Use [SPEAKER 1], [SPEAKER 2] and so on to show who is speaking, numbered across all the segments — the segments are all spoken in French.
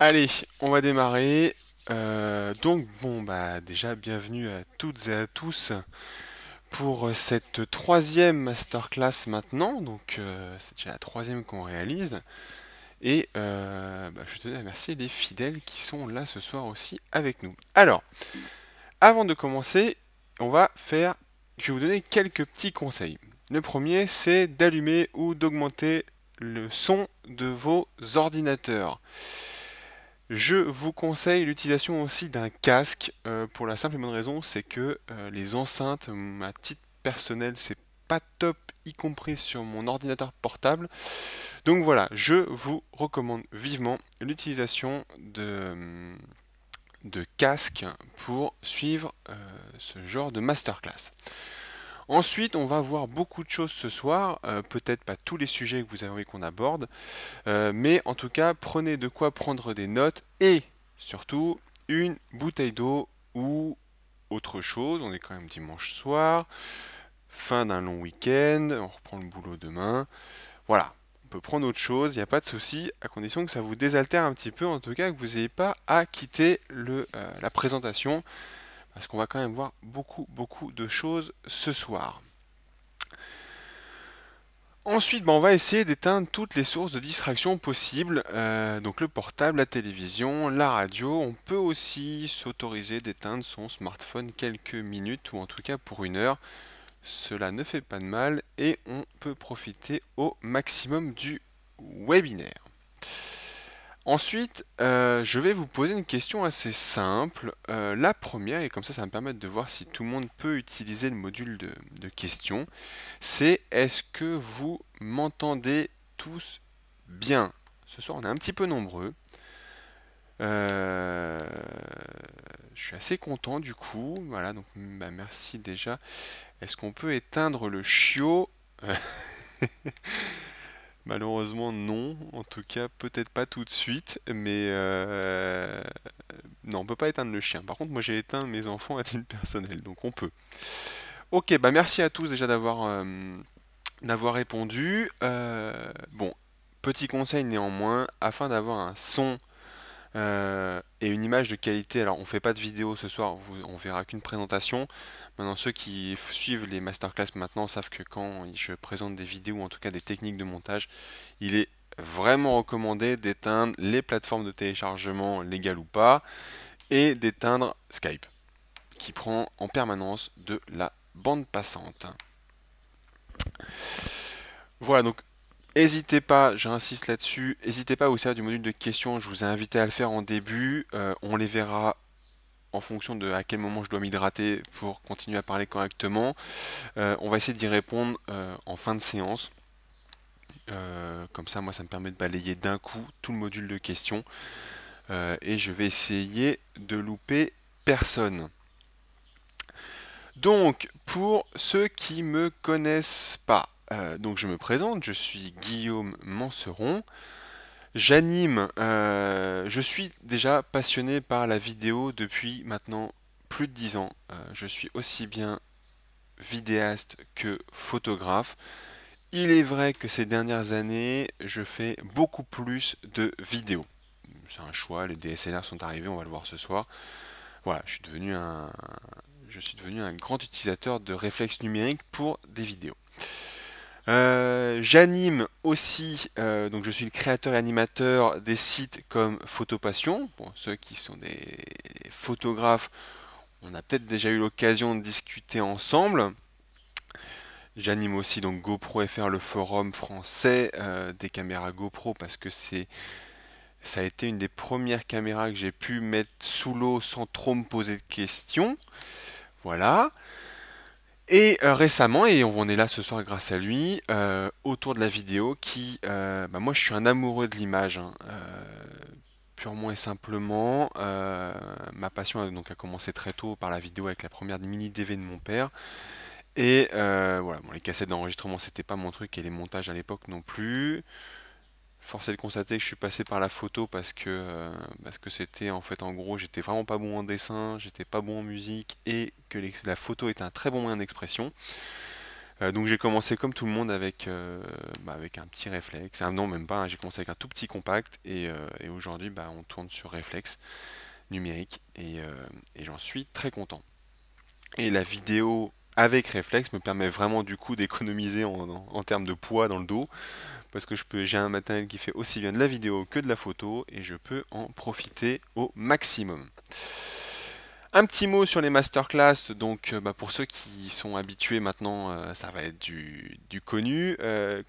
[SPEAKER 1] Allez, on va démarrer. Donc bon bah déjà bienvenue à toutes et à tous pour cette troisième masterclass maintenant. Donc c'est déjà la troisième qu'on réalise. Et je tenais à remercier les fidèles qui sont là ce soir aussi avec nous. Alors, avant de commencer, je vais vous donner quelques petits conseils. Le premier, c'est d'allumer ou d'augmenter le son de vos ordinateurs. Je vous conseille l'utilisation aussi d'un casque pour la simple et bonne raison, c'est que les enceintes, à titre personnel, c'est pas top, y compris sur mon ordinateur portable. Donc voilà, je vous recommande vivement l'utilisation de casques pour suivre ce genre de masterclass. Ensuite, on va voir beaucoup de choses ce soir, peut-être pas tous les sujets que vous avez envie qu'on aborde, mais en tout cas, prenez de quoi prendre des notes et surtout une bouteille d'eau ou autre chose. On est quand même dimanche soir, fin d'un long week-end, on reprend le boulot demain. Voilà, on peut prendre autre chose, il n'y a pas de souci, à condition que ça vous désaltère un petit peu, en tout cas que vous n'ayez pas à quitter la présentation, parce qu'on va quand même voir beaucoup de choses ce soir. Ensuite, on va essayer d'éteindre toutes les sources de distraction possibles, donc le portable, la télévision, la radio. On peut aussi s'autoriser d'éteindre son smartphone quelques minutes ou en tout cas pour une heure. Cela ne fait pas de mal et on peut profiter au maximum du webinaire. Ensuite, je vais vous poser une question assez simple. La première, et comme ça va me permettre de voir si tout le monde peut utiliser le module de questions, c'est est-ce que vous m'entendez tous bien? Ce soir, on est un petit peu nombreux. Euh, je suis assez content du coup. Voilà, donc merci déjà. Est-ce qu'on peut éteindre le chiot? Malheureusement non, en tout cas peut-être pas tout de suite, mais non, on peut pas éteindre le chien. Par contre, moi j'ai éteint mes enfants à titre personnel, donc on peut. Ok, bah merci à tous déjà d'avoir répondu. Bon, petit conseil néanmoins, afin d'avoir un son et une image de qualité. Alors, on fait pas de vidéo ce soir, on verra qu'une présentation. Maintenant, ceux qui suivent les masterclass maintenant savent que quand je présente des vidéos, ou en tout cas des techniques de montage, il est vraiment recommandé d'éteindre les plateformes de téléchargement légales ou pas, et d'éteindre Skype, qui prend en permanence de la bande passante. Voilà, donc n'hésitez pas, j'insiste là-dessus, n'hésitez pas à vous servir du module de questions, je vous ai invité à le faire en début, on les verra en fonction de à quel moment je dois m'hydrater pour continuer à parler correctement. On va essayer d'y répondre en fin de séance. Comme ça, moi, ça me permet de balayer d'un coup tout le module de questions. Et je vais essayer de louper personne. Donc, pour ceux qui me connaissent pas, donc je me présente, je suis Guillaume Manseron. J'anime, je suis déjà passionné par la vidéo depuis maintenant plus de 10 ans. Je suis aussi bien vidéaste que photographe. Il est vrai que ces dernières années, je fais beaucoup plus de vidéos. C'est un choix, les DSLR sont arrivés, on va le voir ce soir. Voilà, je suis devenu un grand utilisateur de réflexes numériques pour des vidéos. J'anime aussi, donc je suis le créateur et animateur des sites comme Photopassion. Bon, ceux qui sont des photographes, on a peut-être déjà eu l'occasion de discuter ensemble. J'anime aussi donc GoPro FR, le forum français des caméras GoPro, parce que ça a été une des premières caméras que j'ai pu mettre sous l'eau sans trop me poser de questions. Voilà. Et récemment, et on est là ce soir grâce à lui, autour de la vidéo, moi je suis un amoureux de l'image, hein, purement et simplement. Ma passion a commencé très tôt par la vidéo avec la première mini DV de mon père. Et voilà, bon, les cassettes d'enregistrement c'était pas mon truc et les montages à l'époque non plus. Force est de constater que je suis passé par la photo parce que c'était en fait en gros j'étais vraiment pas bon en dessin, j'étais pas bon en musique et que la photo était un très bon moyen d'expression. Donc j'ai commencé comme tout le monde avec un petit réflexe. Non, même pas, hein, j'ai commencé avec un tout petit compact et aujourd'hui on tourne sur réflexe numérique et j'en suis très content. Et la vidéo avec réflexe me permet vraiment du coup d'économiser en termes de poids dans le dos parce que j'ai un matériel qui fait aussi bien de la vidéo que de la photo et je peux en profiter au maximum. Un petit mot sur les masterclass, donc pour ceux qui sont habitués maintenant, ça va être du connu.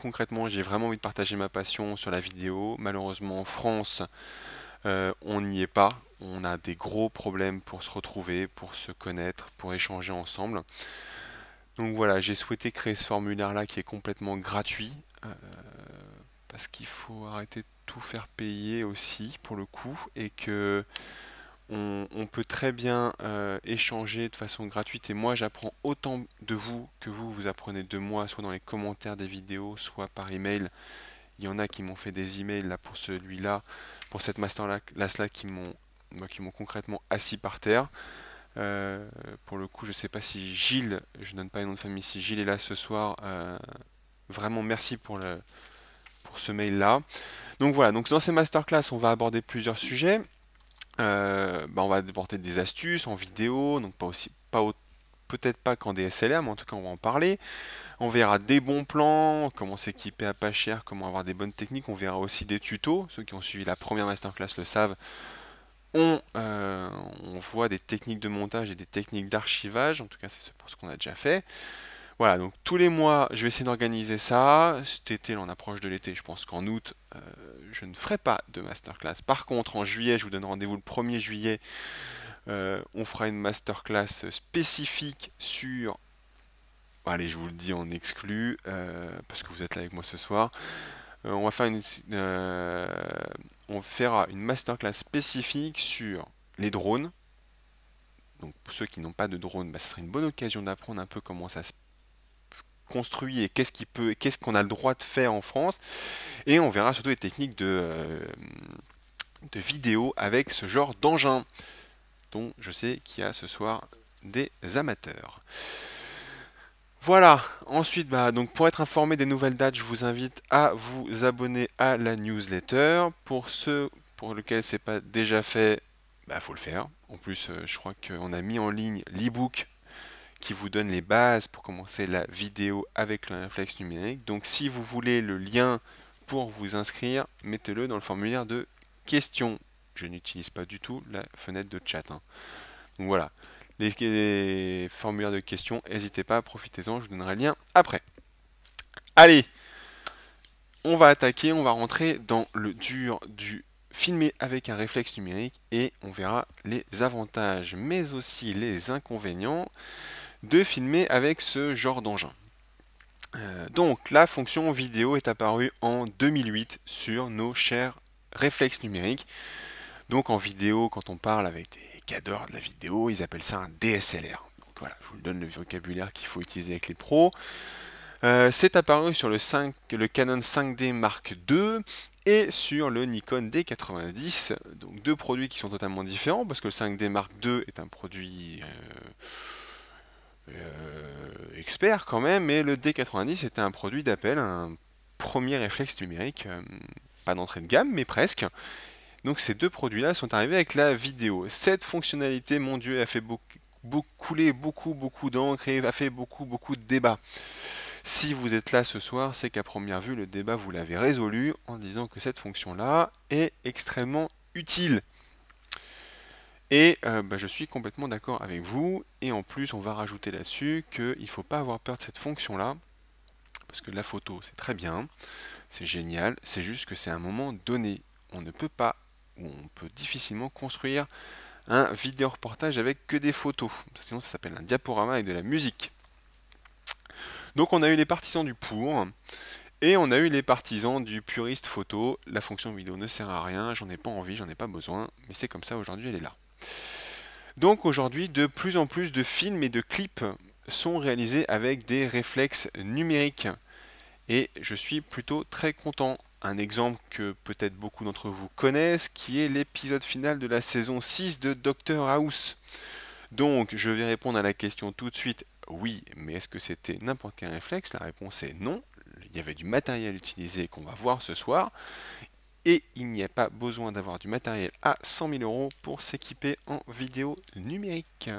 [SPEAKER 1] Concrètement, j'ai vraiment envie de partager ma passion sur la vidéo. Malheureusement, en France, on n'y est pas. On a des gros problèmes pour se retrouver, pour se connaître, pour échanger ensemble. Donc voilà, j'ai souhaité créer ce formulaire-là qui est complètement gratuit, parce qu'il faut arrêter de tout faire payer aussi pour le coup, et que on peut très bien échanger de façon gratuite et moi j'apprends autant de vous que vous apprenez de moi, soit dans les commentaires des vidéos, soit par email. Il y en a qui m'ont fait des emails là pour celui-là, pour cette masterclass là qui m'ont concrètement assis par terre. Pour le coup, je sais pas si Gilles, je donne pas les noms de famille, si Gilles est là ce soir, vraiment merci pour ce mail là. Donc voilà, donc dans ces masterclass, on va aborder plusieurs sujets. On va aborder des astuces en vidéo, donc peut-être pas qu'en DSLR, mais en tout cas on va en parler. On verra des bons plans, comment s'équiper à pas cher, comment avoir des bonnes techniques. On verra aussi des tutos. Ceux qui ont suivi la première masterclass le savent. On voit des techniques de montage et des techniques d'archivage. En tout cas, c'est pour ce qu'on a déjà fait. Voilà, donc tous les mois, je vais essayer d'organiser ça. Cet été, là, on approche de l'été. Je pense qu'en août, je ne ferai pas de masterclass. Par contre, en juillet, je vous donne rendez-vous le 1er juillet. On fera une masterclass spécifique sur... Allez, je vous le dis en exclu, parce que vous êtes là avec moi ce soir. On fera une masterclass spécifique sur les drones. Donc pour ceux qui n'ont pas de drone, ce serait une bonne occasion d'apprendre un peu comment ça se construit et qu'est-ce qu'on a le droit de faire en France. Et on verra surtout les techniques de vidéo avec ce genre d'engin, dont je sais qu'il y a ce soir des amateurs. Voilà, ensuite, donc pour être informé des nouvelles dates, je vous invite à vous abonner à la newsletter. Pour ceux pour lesquels c'est pas déjà fait, faut le faire. En plus, je crois qu'on a mis en ligne l'e-book qui vous donne les bases pour commencer la vidéo avec le réflexe numérique. Donc si vous voulez le lien pour vous inscrire, mettez-le dans le formulaire de questions. Je n'utilise pas du tout la fenêtre de chat, hein. Donc voilà, les formulaires de questions, n'hésitez pas, profitez-en, je vous donnerai le lien après. Allez, on va attaquer, on va rentrer dans le dur du filmer avec un réflexe numérique et on verra les avantages mais aussi les inconvénients de filmer avec ce genre d'engin. Donc la fonction vidéo est apparue en 2008 sur nos chers réflexes numériques. Donc en vidéo, quand on parle avec des cadors de la vidéo, ils appellent ça un DSLR. Donc voilà, je vous donne le vocabulaire qu'il faut utiliser avec les pros. C'est apparu sur le Canon 5D Mark II et sur le Nikon D90. Donc deux produits qui sont totalement différents parce que le 5D Mark II est un produit expert quand même, et le D90 était un produit d'appel, un premier réflexe numérique, pas d'entrée de gamme, mais presque. Donc ces deux produits-là sont arrivés avec la vidéo. Cette fonctionnalité, mon Dieu, a fait couler beaucoup d'encre et a fait beaucoup de débats. Si vous êtes là ce soir, c'est qu'à première vue, le débat, vous l'avez résolu en disant que cette fonction-là est extrêmement utile. Et je suis complètement d'accord avec vous. Et en plus, on va rajouter là-dessus qu'il ne faut pas avoir peur de cette fonction-là. Parce que la photo, c'est très bien, c'est génial. C'est juste que c'est un moment donné. On ne peut pas, ou on peut difficilement construire un vidéo reportage avec que des photos. Sinon, ça s'appelle un diaporama avec de la musique. Donc on a eu les partisans du pour, et on a eu les partisans du puriste photo. La fonction vidéo ne sert à rien, j'en ai pas envie, j'en ai pas besoin, mais c'est comme ça, aujourd'hui elle est là. Donc aujourd'hui, de plus en plus de films et de clips sont réalisés avec des réflexes numériques. Et je suis plutôt très content. Un exemple que peut-être beaucoup d'entre vous connaissent, qui est l'épisode final de la saison 6 de Doctor House. Donc je vais répondre à la question tout de suite. Oui, mais est-ce que c'était n'importe quel réflexe? La réponse est non. Il y avait du matériel utilisé qu'on va voir ce soir, et il n'y a pas besoin d'avoir du matériel à 100 000 € pour s'équiper en vidéo numérique.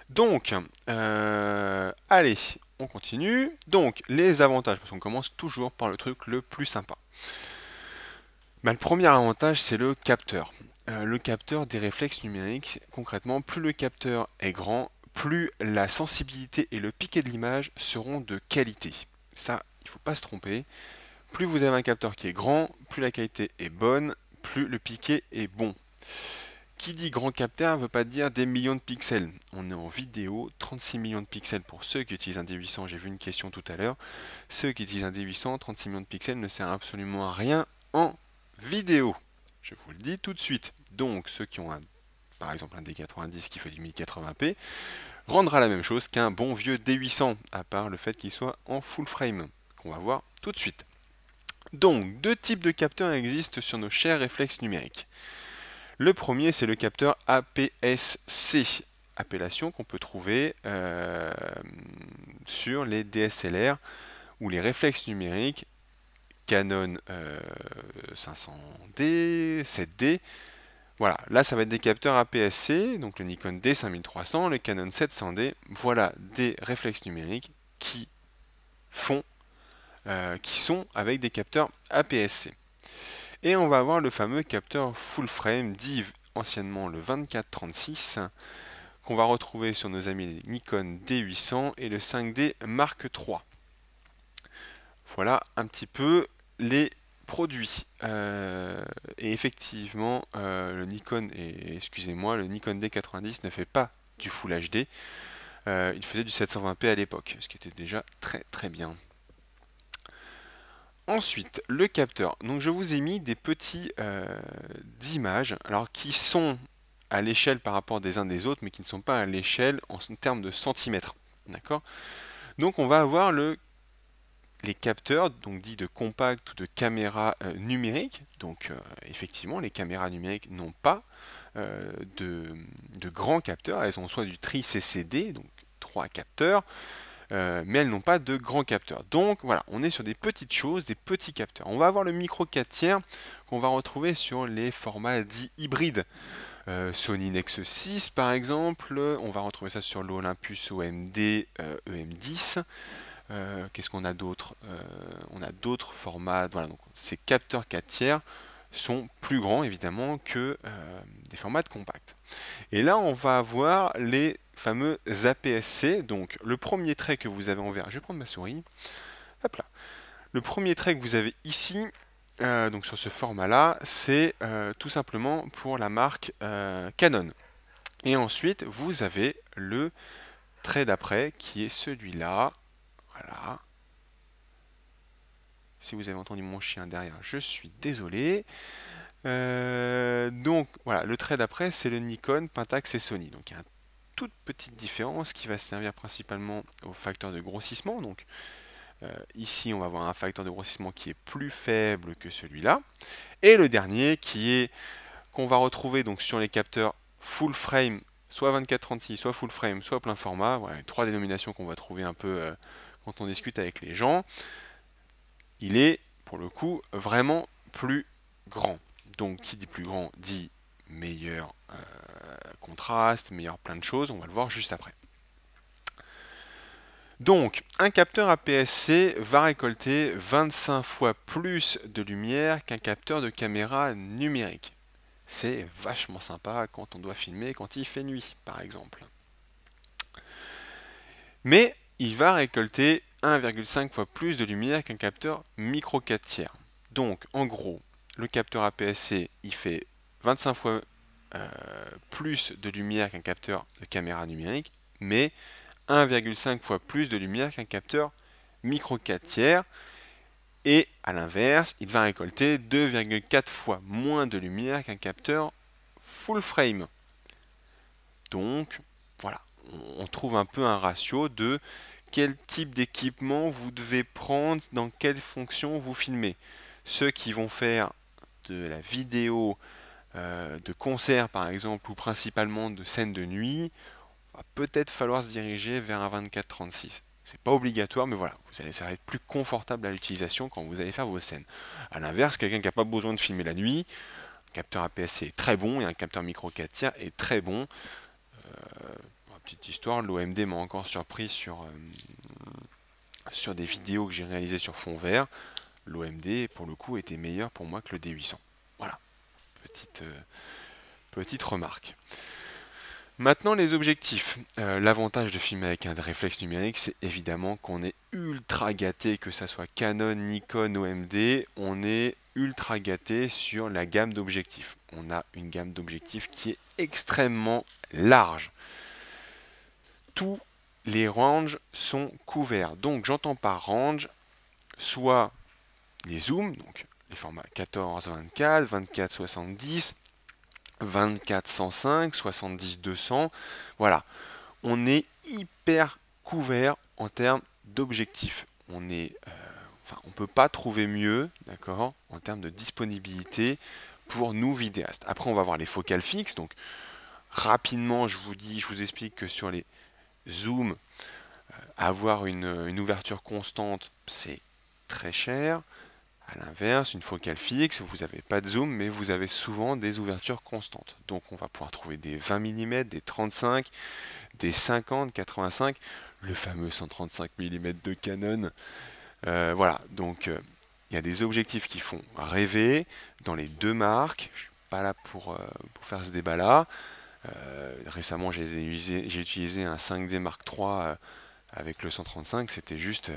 [SPEAKER 1] Donc, allez, on continue. Donc, les avantages, parce qu'on commence toujours par le truc le plus sympa. Le premier avantage, c'est le capteur. Le capteur des réflexes numériques, concrètement, plus le capteur est grand, plus la sensibilité et le piqué de l'image seront de qualité. Ça, il ne faut pas se tromper. Plus vous avez un capteur qui est grand, plus la qualité est bonne, plus le piqué est bon. Qui dit grand capteur ne veut pas dire des millions de pixels. On est en vidéo, 36 millions de pixels pour ceux qui utilisent un D800, j'ai vu une question tout à l'heure. Ceux qui utilisent un D800, 36 millions de pixels ne sert absolument à rien en vidéo. Je vous le dis tout de suite. Donc ceux qui ont par exemple un D90 qui fait du 1080p rendra la même chose qu'un bon vieux D800, à part le fait qu'il soit en full frame, qu'on va voir tout de suite. Donc, deux types de capteurs existent sur nos chers réflexes numériques. Le premier, c'est le capteur APS-C, appellation qu'on peut trouver sur les DSLR ou les réflexes numériques Canon 500D, 7D. Voilà, là ça va être des capteurs APS-C, donc le Nikon D5300, le Canon 700D. Voilà des réflexes numériques qui sont avec des capteurs APS-C. Et on va avoir le fameux capteur full frame, dit anciennement le 24-36, qu'on va retrouver sur nos amis Nikon D800 et le 5D Mark III. Voilà un petit peu les produits. Et effectivement, le Nikon D90 ne fait pas du Full HD. Il faisait du 720p à l'époque, ce qui était déjà très très bien. Ensuite, le capteur. Donc je vous ai mis des petits images, alors qui sont à l'échelle par rapport des uns des autres, mais qui ne sont pas à l'échelle en termes de centimètres. D'accord? Donc on va avoir les capteurs, donc dits de compact ou de caméra numérique. Donc effectivement, les caméras numériques n'ont pas de grands capteurs. Elles ont soit du tri-CCD, donc 3 capteurs, mais elles n'ont pas de grands capteurs. Donc voilà, on est sur des petites choses, des petits capteurs. On va avoir le micro 4 tiers qu'on va retrouver sur les formats dits hybrides. Sony Nexus 6 par exemple, on va retrouver ça sur l'Olympus OMD EM10. Qu'est-ce qu'on a d'autre? On a d'autres formats. Voilà, donc ces capteurs 4 tiers sont plus grands évidemment que des formats de compact. Et là, on va avoir les fameux APS-C. Donc, le premier trait que vous avez en vert, je vais prendre ma souris. Hop là. Le premier trait que vous avez ici, donc sur ce format-là, c'est tout simplement pour la marque Canon. Et ensuite, vous avez le trait d'après qui est celui-là. Voilà. Si vous avez entendu mon chien derrière, je suis désolé. Donc voilà, le trait d'après, c'est le Nikon, Pentax et Sony. Donc il y a une toute petite différence qui va servir principalement au facteur de grossissement. Donc ici, on va avoir un facteur de grossissement qui est plus faible que celui-là. Et le dernier qu'on va retrouver donc sur les capteurs full frame, soit 24-36, soit full frame, soit plein format. Voilà, les 3 dénominations qu'on va trouver un peu quand on discute avec les gens. Il est, pour le coup, vraiment plus grand. Donc, qui dit plus grand dit meilleur contraste, meilleur plein de choses. On va le voir juste après. Donc, un capteur APS-C va récolter 25 fois plus de lumière qu'un capteur de caméra numérique. C'est vachement sympa quand on doit filmer quand il fait nuit, par exemple. Mais il va récolter 1,5 fois plus de lumière qu'un capteur micro 4 tiers. Donc, en gros, le capteur APS-C, il fait 25 fois plus de lumière qu'un capteur de caméra numérique, mais 1,5 fois plus de lumière qu'un capteur micro 4 tiers. Et à l'inverse, il va récolter 2,4 fois moins de lumière qu'un capteur full frame. Donc, voilà, on trouve un peu un ratio de quel type d'équipement vous devez prendre, dans quelle fonction vous filmez. Ceux qui vont faire de la vidéo de concert par exemple, ou principalement de scènes de nuit, va peut-être falloir se diriger vers un 24-36. C'est pas obligatoire, mais voilà, ça va être plus confortable à l'utilisation quand vous allez faire vos scènes. A l'inverse, quelqu'un qui n'a pas besoin de filmer la nuit, un capteur APS-C est très bon et un capteur micro 4 tiers est très bon. Petite histoire, l'OMD m'a encore surpris sur des vidéos que j'ai réalisées sur fond vert. L'OMD, pour le coup, était meilleur pour moi que le D800. Voilà, petite remarque. Maintenant, les objectifs. L'avantage de filmer avec un réflexe numérique, c'est évidemment qu'on est ultra gâté, que ça soit Canon, Nikon, OMD, on est ultra gâté sur la gamme d'objectifs. On a une gamme d'objectifs qui est extrêmement large. Tous les ranges sont couverts. Donc, j'entends par range soit les zooms, donc les formats 14-24, 24-70, 24-105, 70-200. Voilà, on est hyper couvert en termes d'objectifs. On ne peut pas trouver mieux, d'accord, en termes de disponibilité pour nous vidéastes. Après, on va voir les focales fixes. Donc, rapidement, je vous explique que sur les zooms, avoir une ouverture constante, c'est très cher. A l'inverse, une focale fixe, vous n'avez pas de zoom, mais vous avez souvent des ouvertures constantes. Donc on va pouvoir trouver des 20 mm, des 35, des 50, 85, le fameux 135 mm de Canon. Voilà, donc il y a des objectifs qui font rêver dans les deux marques. Je ne suis pas là pour faire ce débat-là. Récemment, j'ai utilisé un 5D Mark III avec le 135, c'était juste...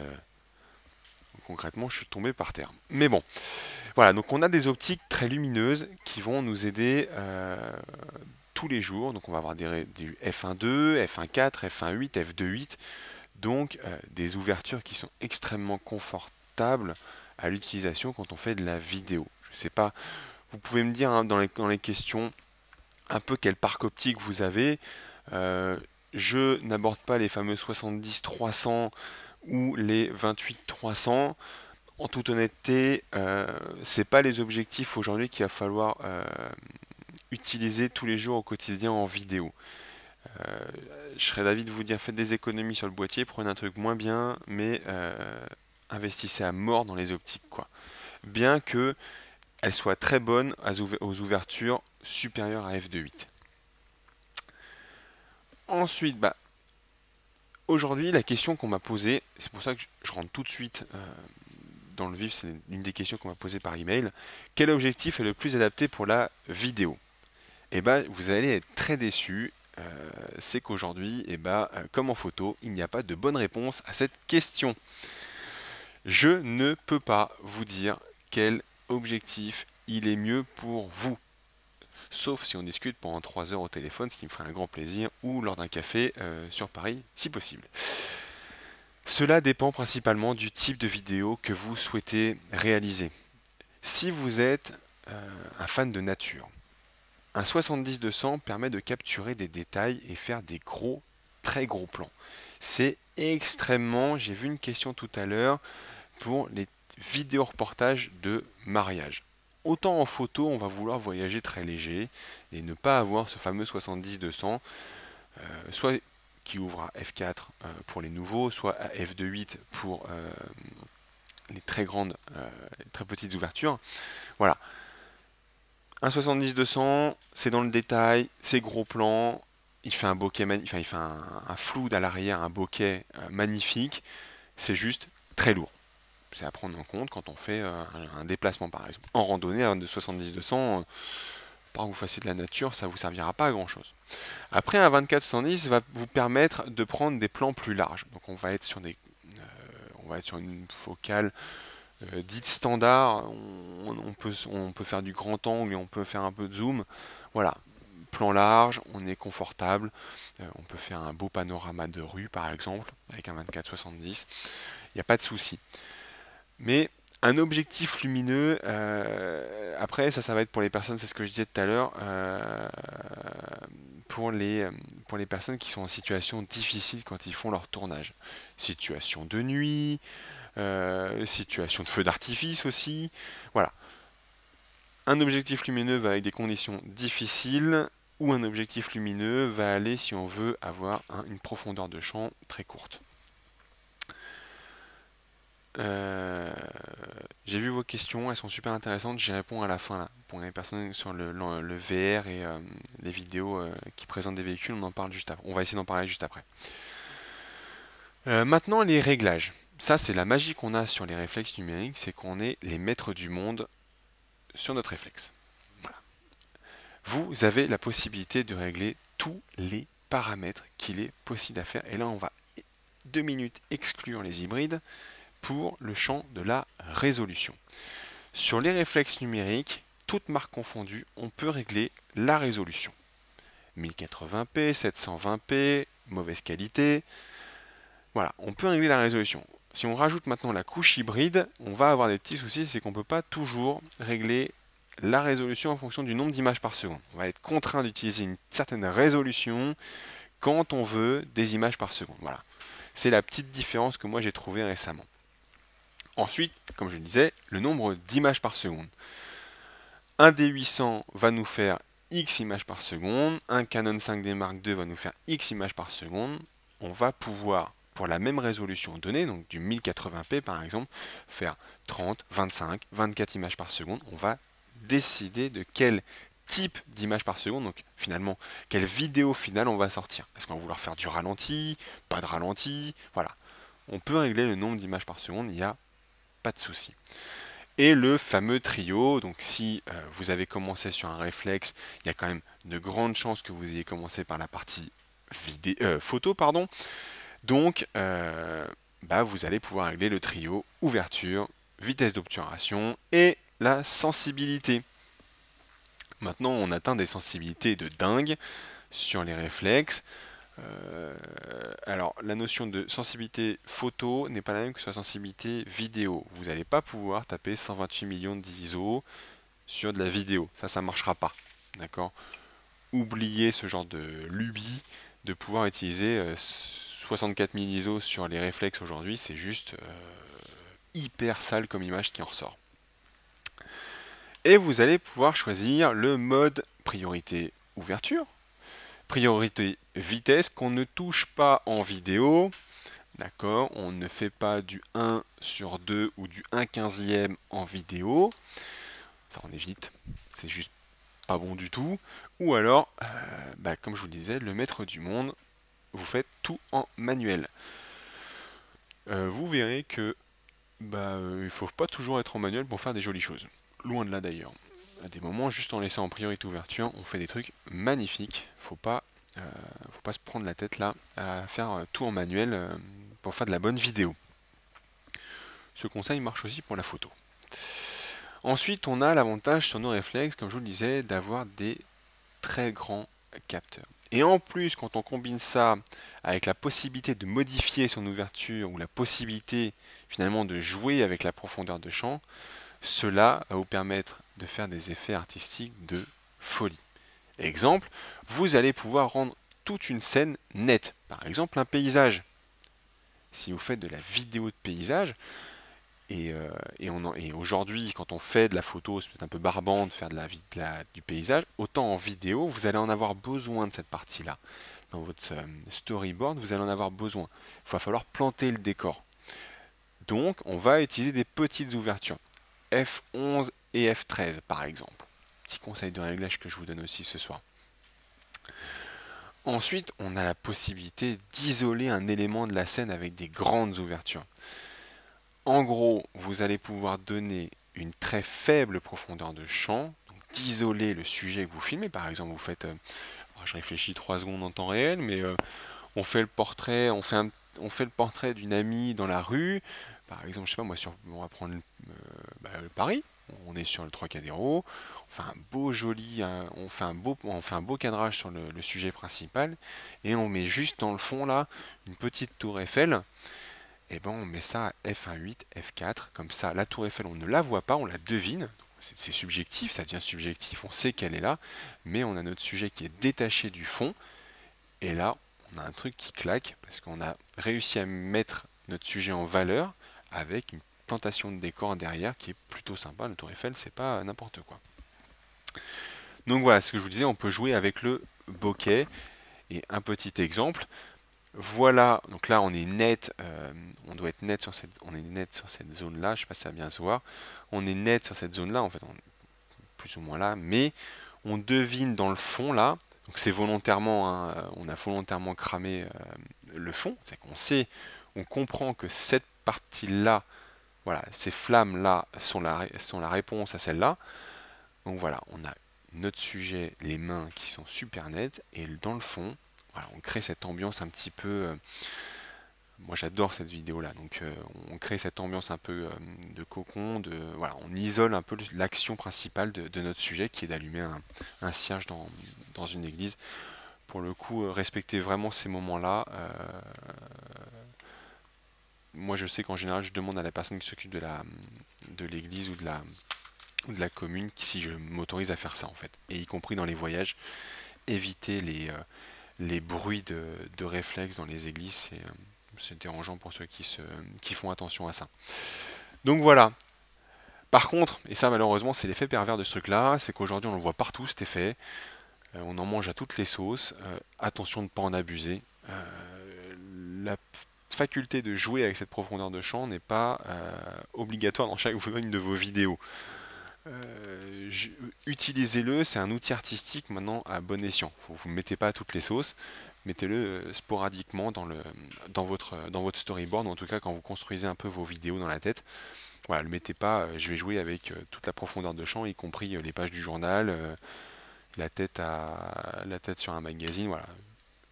[SPEAKER 1] concrètement, je suis tombé par terre. Mais bon, voilà, donc on a des optiques très lumineuses qui vont nous aider tous les jours. Donc on va avoir du f1.2, f1.4, f1.8, f2.8. Donc des ouvertures qui sont extrêmement confortables à l'utilisation quand on fait de la vidéo. Je ne sais pas, vous pouvez me dire hein, dans les questions un peu quel parc optique vous avez. Je n'aborde pas les fameux 70-300 ou les 28-300. En toute honnêteté, c'est pas les objectifs aujourd'hui qu'il va falloir utiliser tous les jours au quotidien en vidéo. Je serais d'avis de vous dire faites des économies sur le boîtier, prenez un truc moins bien, mais investissez à mort dans les optiques, quoi. Bien que elles soient très bonnes aux ouvertures supérieures à f2.8. Ensuite, aujourd'hui, la question qu'on m'a posée, c'est pour ça que je rentre tout de suite dans le vif, c'est une des questions qu'on m'a posée par email. Quel objectif est le plus adapté pour la vidéo? Eh ben, vous allez être très déçus. C'est qu'aujourd'hui, comme en photo, il n'y a pas de bonne réponse à cette question. Je ne peux pas vous dire quel objectif il est mieux pour vous. Sauf si on discute pendant 3 heures au téléphone, ce qui me ferait un grand plaisir, ou lors d'un café sur Paris, si possible. Cela dépend principalement du type de vidéo que vous souhaitez réaliser. Si vous êtes un fan de nature, un 70-200 permet de capturer des détails et faire des très gros plans. C'est extrêmement, j'ai vu une question tout à l'heure, pour les vidéos reportages de mariage. Autant en photo, on va vouloir voyager très léger et ne pas avoir ce fameux 70-200, soit qui ouvre à f4 pour les nouveaux, soit à f2.8 pour les très grandes, très petites ouvertures. Voilà. Un 70-200, c'est dans le détail, c'est gros plan, il fait un bokeh, il fait un flou à l'arrière, un bokeh magnifique, c'est juste très lourd. C'est à prendre en compte quand on fait un déplacement par exemple. En randonnée de 70-200, tant que vous fassiez de la nature, ça ne vous servira pas à grand chose. Après, un 24-70 va vous permettre de prendre des plans plus larges. Donc on va être sur une focale dite standard. On peut faire du grand angle et on peut faire un peu de zoom. Voilà, plan large, on est confortable. On peut faire un beau panorama de rue par exemple avec un 24-70. Il n'y a pas de souci. Mais un objectif lumineux, après ça va être pour les personnes, c'est ce que je disais tout à l'heure, pour les personnes qui sont en situation difficile quand ils font leur tournage. Situation de nuit, situation de feu d'artifice aussi. Voilà. Un objectif lumineux va avec des conditions difficiles. où un objectif lumineux va aller si on veut avoir une profondeur de champ très courte. J'ai vu vos questions, elles sont super intéressantes, j'y réponds à la fin là. Pour les personnes sur le VR et les vidéos qui présentent des véhicules, on en parle juste après. On va essayer d'en parler juste après. Maintenant les réglages. Ça c'est la magie qu'on a sur les réflexes numériques, c'est qu'on est les maîtres du monde sur notre réflexe. Voilà. Vous avez la possibilité de régler tous les paramètres qu'il est possible à faire. Et là on va 2 minutes exclure les hybrides pour le champ de la résolution. Sur les réflexes numériques, toutes marques confondues, on peut régler la résolution. 1080p, 720p, mauvaise qualité. Voilà, on peut régler la résolution. Si on rajoute maintenant la couche hybride, on va avoir des petits soucis, c'est qu'on ne peut pas toujours régler la résolution en fonction du nombre d'images par seconde. On va être contraint d'utiliser une certaine résolution quand on veut des images par seconde. Voilà. C'est la petite différence que moi j'ai trouvée récemment. Ensuite, comme je le disais, le nombre d'images par seconde. Un D800 va nous faire X images par seconde, un Canon 5D Mark II va nous faire X images par seconde. On va pouvoir, pour la même résolution donnée, donc du 1080p par exemple, faire 30, 25, 24 images par seconde. On va décider de quel type d'image par seconde, donc finalement, quelle vidéo finale on va sortir. Est-ce qu'on va vouloir faire du ralenti, pas de ralenti, voilà. On peut régler le nombre d'images par seconde, il n'y a pas de souci. Et le fameux trio, donc si vous avez commencé sur un réflexe, il y a quand même de grandes chances que vous ayez commencé par la partie photo, pardon. Donc, vous allez pouvoir régler le trio ouverture, vitesse d'obturation et la sensibilité. Maintenant, on atteint des sensibilités de dingue sur les réflexes. Alors, la notion de sensibilité photo n'est pas la même que sur la sensibilité vidéo. Vous n'allez pas pouvoir taper 128 millions d'ISO sur de la vidéo. Ça ne marchera pas. D'accord? Oubliez ce genre de lubie de pouvoir utiliser 64 000 ISO sur les réflexes aujourd'hui. C'est juste hyper sale comme image qui en ressort. Et vous allez pouvoir choisir le mode priorité ouverture, priorité vitesse qu'on ne touche pas en vidéo. D'accord, on ne fait pas du 1/2 ou du 1/15e en vidéo. Ça on évite, c'est juste pas bon du tout. Ou alors, comme je vous le disais, le maître du monde, vous faites tout en manuel. Vous verrez que il ne faut pas toujours être en manuel pour faire des jolies choses. Loin de là d'ailleurs. À des moments, juste en laissant en priorité ouverture, on fait des trucs magnifiques. Faut pas se prendre la tête là à faire tout en manuel pour faire de la bonne vidéo. Ce conseil marche aussi pour la photo. Ensuite, on a l'avantage sur nos réflexes, comme je vous le disais, d'avoir des très grands capteurs. Et en plus, quand on combine ça avec la possibilité de modifier son ouverture ou la possibilité finalement de jouer avec la profondeur de champ, cela va vous permettre de faire des effets artistiques de folie. Exemple, vous allez pouvoir rendre toute une scène nette. Par exemple, un paysage. Si vous faites de la vidéo de paysage, et aujourd'hui, quand on fait de la photo, c'est peut-être un peu barbant de faire du paysage, autant en vidéo, vous allez en avoir besoin de cette partie-là. Dans votre storyboard, vous allez en avoir besoin. Il va falloir planter le décor. Donc, on va utiliser des petites ouvertures. F11 et F13, par exemple. Petit conseil de réglage que je vous donne aussi ce soir. Ensuite, on a la possibilité d'isoler un élément de la scène avec des grandes ouvertures. En gros, vous allez pouvoir donner une très faible profondeur de champ, d'isoler le sujet que vous filmez. Par exemple, vous faites, je réfléchis 3 secondes en temps réel, mais on fait le portrait, on fait le portrait d'une amie dans la rue. Par exemple, je sais pas moi, on va prendre Paris. On est sur le Trocadéro. On fait un beau joli, on fait un beau cadrage sur le sujet principal, et on met juste dans le fond là une petite tour Eiffel. Et ben on met ça à F1.8, F4, comme ça la tour Eiffel on ne la voit pas, on la devine, c'est subjectif, ça devient subjectif, on sait qu'elle est là, mais on a notre sujet qui est détaché du fond, et là on a un truc qui claque, parce qu'on a réussi à mettre notre sujet en valeur, avec une plantation de décor derrière qui est plutôt sympa. La tour Eiffel c'est pas n'importe quoi. Donc voilà, ce que je vous disais, on peut jouer avec le bokeh. Et un petit exemple, voilà, donc là on est net, on doit être net sur on est net sur cette zone-là, je sais pas si ça va bien se voir. On est net sur cette zone-là, en fait, plus ou moins là, mais on devine dans le fond là, donc c'est volontairement, hein, on a volontairement cramé le fond, c'est qu'on sait, on comprend que cette partie-là, voilà, ces flammes-là sont la réponse à celle-là. Donc voilà, on a notre sujet, les mains qui sont super nettes, et dans le fond, voilà, on crée cette ambiance un petit peu. Moi j'adore cette vidéo là, donc on crée cette ambiance un peu de cocon, voilà, on isole un peu l'action principale de notre sujet qui est d'allumer un cierge dans une église. Pour le coup, respectez vraiment ces moments-là. Moi je sais qu'en général je demande à la personne qui s'occupe de l'église ou de la commune si je m'autorise à faire ça en fait. Et y compris dans les voyages, éviter les bruits de réflexes dans les églises, c'est dérangeant pour ceux qui font attention à ça. Donc voilà. Par contre, et ça malheureusement c'est l'effet pervers de ce truc là, c'est qu'aujourd'hui on le voit partout cet effet, on en mange à toutes les sauces, attention de ne pas en abuser. La faculté de jouer avec cette profondeur de champ n'est pas obligatoire dans chacune de vos vidéos. Utilisez-le, c'est un outil artistique maintenant à bon escient. Vous ne mettez pas à toutes les sauces, mettez-le sporadiquement dans votre storyboard, ou en tout cas quand vous construisez un peu vos vidéos dans la tête. Voilà, ne le mettez pas, je vais jouer avec toute la profondeur de champ, y compris les pages du journal, la tête sur un magazine, voilà.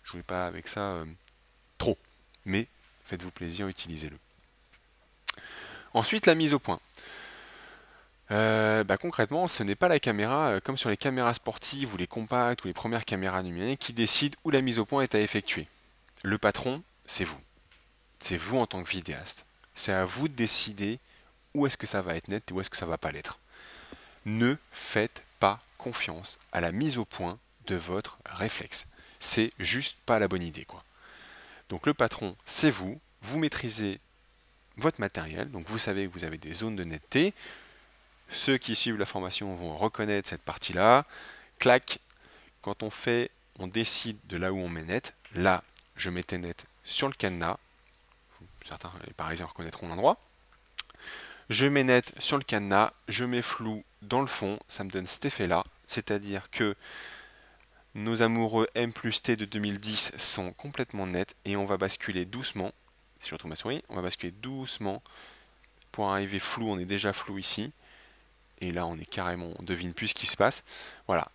[SPEAKER 1] Jouez pas avec ça trop, mais faites-vous plaisir, utilisez-le. Ensuite, la mise au point. Concrètement, ce n'est pas la caméra, comme sur les caméras sportives ou les compacts ou les premières caméras numériques, qui décide où la mise au point est à effectuer. Le patron, c'est vous. C'est vous en tant que vidéaste. C'est à vous de décider où est-ce que ça va être net et où est-ce que ça va pas l'être. Ne faites pas confiance à la mise au point de votre réflexe. C'est juste pas la bonne idée, quoi. Donc le patron, c'est vous. Vous maîtrisez votre matériel, donc vous savez que vous avez des zones de netteté. Ceux qui suivent la formation vont reconnaître cette partie-là. Clac, quand on décide de là où on met net. Là, je mettais net sur le cadenas. Certains, les Parisiens reconnaîtront l'endroit. Je mets net sur le cadenas, je mets flou dans le fond, ça me donne cet effet-là. C'est-à-dire que nos amoureux M plus T de 2010 sont complètement nets et on va basculer doucement. Si je retrouve ma souris, on va basculer doucement pour arriver flou. On est déjà flou ici. Et là, on est carrément, on devine plus ce qui se passe. Voilà,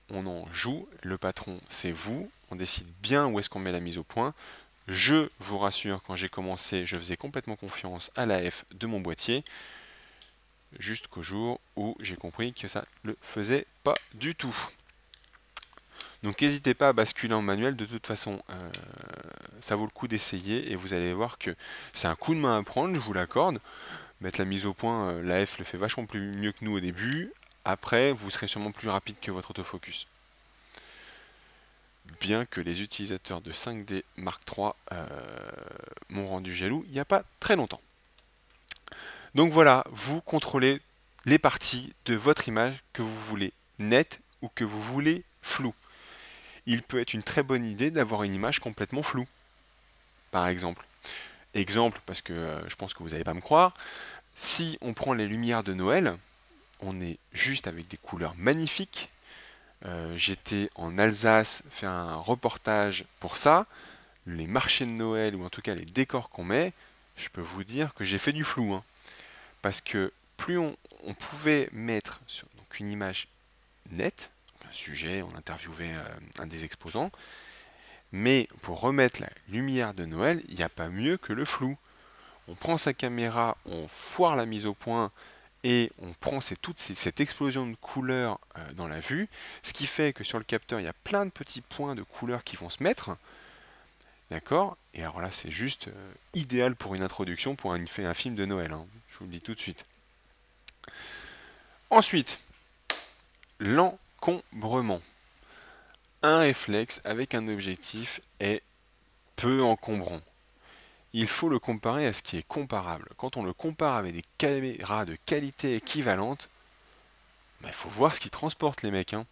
[SPEAKER 1] on en joue. Le patron, c'est vous. On décide bien où est-ce qu'on met la mise au point. Je vous rassure, quand j'ai commencé, je faisais complètement confiance à l'AF de mon boîtier. Jusqu'au jour où j'ai compris que ça ne le faisait pas du tout. Donc n'hésitez pas à basculer en manuel, de toute façon ça vaut le coup d'essayer et vous allez voir que c'est un coup de main à prendre, je vous l'accorde. Mettre la mise au point, l'AF le fait vachement mieux que nous au début, après vous serez sûrement plus rapide que votre autofocus. Bien que les utilisateurs de 5D Mark III m'ont rendu jaloux il n'y a pas très longtemps. Donc voilà, vous contrôlez les parties de votre image que vous voulez nette ou que vous voulez floue. Il peut être une très bonne idée d'avoir une image complètement floue, par exemple. Exemple, parce que je pense que vous n'allez pas me croire, si on prend les lumières de Noël, on est juste avec des couleurs magnifiques. J'étais en Alsace faire un reportage pour ça. Les marchés de Noël, ou en tout cas les décors qu'on met, je peux vous dire que j'ai fait du flou. Hein. Parce que plus on pouvait mettre sur donc une image nette, un sujet, on interviewait un des exposants, mais pour remettre la lumière de Noël, il n'y a pas mieux que le flou. On prend sa caméra, on foire la mise au point et on prend cette explosion de couleurs dans la vue, ce qui fait que sur le capteur, il y a plein de petits points de couleurs qui vont se mettre. D'accord? Et alors là, c'est juste idéal pour une introduction, pour un film de Noël. Hein. Je vous le dis tout de suite. Ensuite, l'encombrement. Un réflexe avec un objectif est peu encombrant. Il faut le comparer à ce qui est comparable. Quand on le compare avec des caméras de qualité équivalente, il faut voir ce qu'ils transportent les mecs. Hein.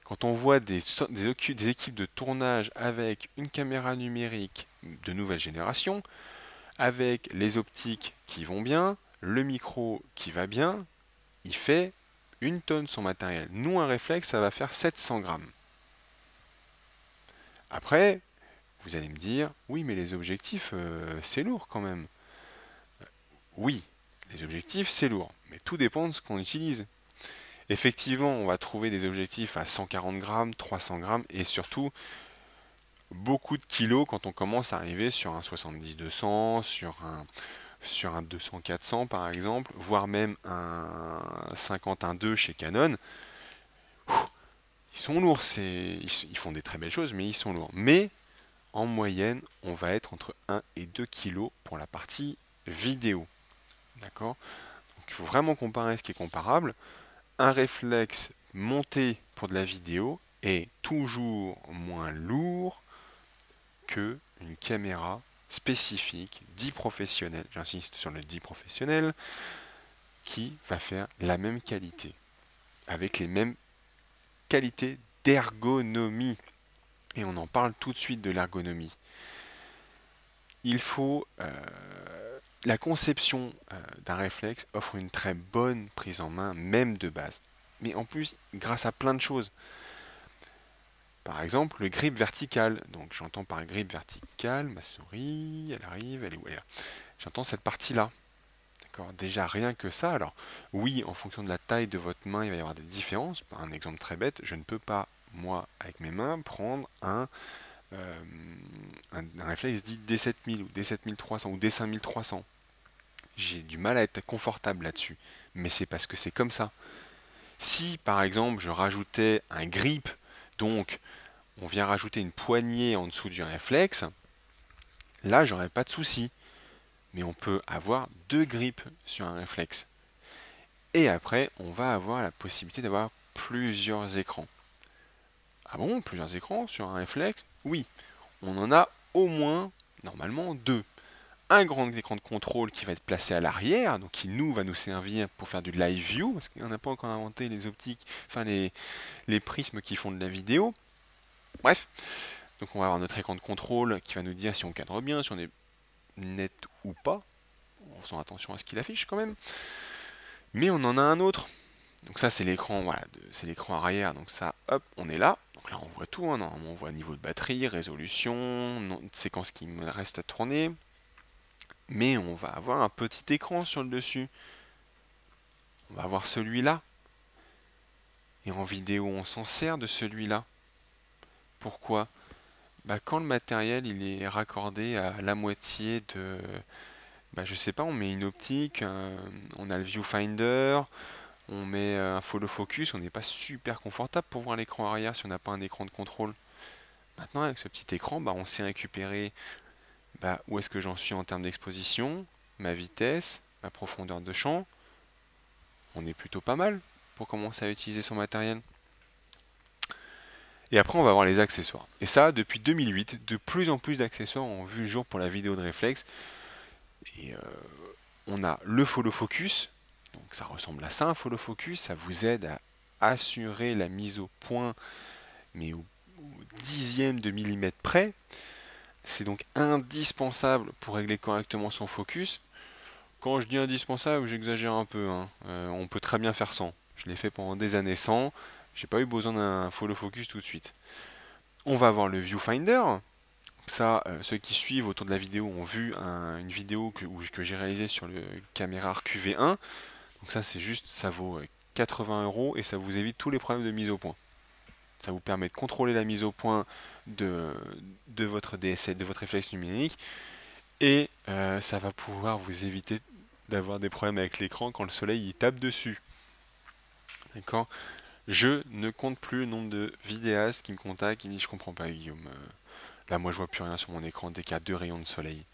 [SPEAKER 1] Quand on voit des équipes de tournage avec une caméra numérique de nouvelle génération, avec les optiques qui vont bien, le micro qui va bien, il fait 1 tonne son matériel. Nous, un réflexe, ça va faire 700 grammes. Après, vous allez me dire, oui, mais les objectifs, c'est lourd quand même. Oui, les objectifs, c'est lourd, mais tout dépend de ce qu'on utilise. Effectivement, on va trouver des objectifs à 140 grammes, 300 grammes, et surtout beaucoup de kilos quand on commence à arriver sur un 70-200, sur un 200-400 par exemple, voire même un 51-2 chez Canon. Ils sont lourds, ils font des très belles choses, mais ils sont lourds. Mais en moyenne, on va être entre 1 et 2 kilos pour la partie vidéo. D'accord? Donc il faut vraiment comparer ce qui est comparable. Un réflexe monté pour de la vidéo est toujours moins lourd que une caméra spécifique, dit professionnelle, j'insiste sur le dit professionnel, qui va faire la même qualité, avec les mêmes qualités d'ergonomie. Et on en parle tout de suite de l'ergonomie. Il faut la conception d'un réflexe offre une très bonne prise en main, même de base. Mais en plus, grâce à plein de choses. Par exemple, le grip vertical. Donc j'entends par grip vertical, ma souris, elle arrive, elle est où? Elle est là. J'entends cette partie-là. D'accord? Déjà rien que ça. Alors oui, en fonction de la taille de votre main, il va y avoir des différences. Un exemple très bête, je ne peux pas, moi, avec mes mains, prendre un réflexe dit D7000 ou D7300 ou D5300. J'ai du mal à être confortable là-dessus. Mais c'est parce que c'est comme ça. Si par exemple je rajoutais un grip, donc on vient rajouter une poignée en dessous du réflexe, là j'aurais pas de souci. Mais on peut avoir 2 grips sur un réflexe. Et après, on va avoir la possibilité d'avoir plusieurs écrans. Ah bon, plusieurs écrans sur un réflexe? Oui, on en a au moins, normalement, 2. Un grand écran de contrôle qui va être placé à l'arrière, donc qui nous va nous servir pour faire du live view, parce qu'on n'a pas encore inventé les optiques, enfin les prismes qui font de la vidéo. Bref, donc on va avoir notre écran de contrôle qui va nous dire si on cadre bien, si on est net ou pas, en faisant attention à ce qu'il affiche quand même. Mais on en a un autre. Donc ça c'est l'écran, voilà, c'est l'écran arrière. Donc ça, hop, on est là. Donc là on voit tout. Hein. Normalement on voit niveau de batterie, résolution, séquence qui me reste à tourner. Mais on va avoir un petit écran sur le dessus. On va avoir celui-là. Et en vidéo on s'en sert de celui-là. Pourquoi? Bah, quand le matériel il est raccordé à la moitié de... Bah, je sais pas, on met une optique, on a le viewfinder, on met un follow focus, on n'est pas super confortable pour voir l'écran arrière si on n'a pas un écran de contrôle. Maintenant avec ce petit écran, bah, on sait récupérer où est-ce que j'en suis en termes d'exposition, ma vitesse, ma profondeur de champ. On est plutôt pas mal pour commencer à utiliser son matériel. Et après on va avoir les accessoires. Et ça, depuis 2008, de plus en plus d'accessoires ont vu le jour pour la vidéo de réflexe. Et on a le follow focus, donc ça ressemble à ça un follow focus, ça vous aide à assurer la mise au point, mais au dixième de millimètre près. C'est donc indispensable pour régler correctement son focus. Quand je dis indispensable, j'exagère un peu, hein. On peut très bien faire sans. Je l'ai fait pendant des années sans, j'ai pas eu besoin d'un follow focus tout de suite. On va avoir le viewfinder. Ça, ceux qui suivent autour de la vidéo ont vu une vidéo que j'ai réalisée sur le caméra QV1. Donc ça, c'est juste, ça vaut 80 € et ça vous évite tous les problèmes de mise au point. Ça vous permet de contrôler la mise au point de votre DSL, de votre réflexe numérique, et ça va pouvoir vous éviter d'avoir des problèmes avec l'écran quand le soleil y tape dessus. D'accord? Je ne compte plus le nombre de vidéastes qui me contactent, qui me disent je comprends pas Guillaume. Là, moi, je vois plus rien sur mon écran dès qu'il y a 2 rayons de soleil.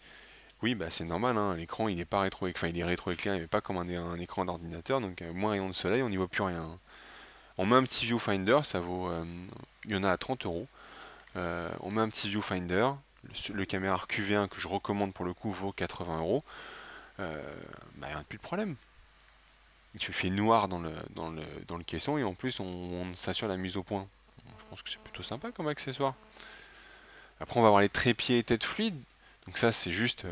[SPEAKER 1] Oui, bah c'est normal, hein, l'écran il n'est pas enfin il est rétroéclairé, mais pas comme un écran d'ordinateur, donc moins rayon de soleil, on n'y voit plus rien. Hein. On met un petit viewfinder, ça vaut, il y en a à 30 €. On met un petit viewfinder, le caméra QV1 que je recommande pour le coup vaut 80 €. Bah, il n'y a plus de problème. il fait noir dans le caisson et en plus on s'assure la mise au point. Je pense que c'est plutôt sympa comme accessoire. Après on va avoir les trépieds et têtes fluides. Donc ça c'est juste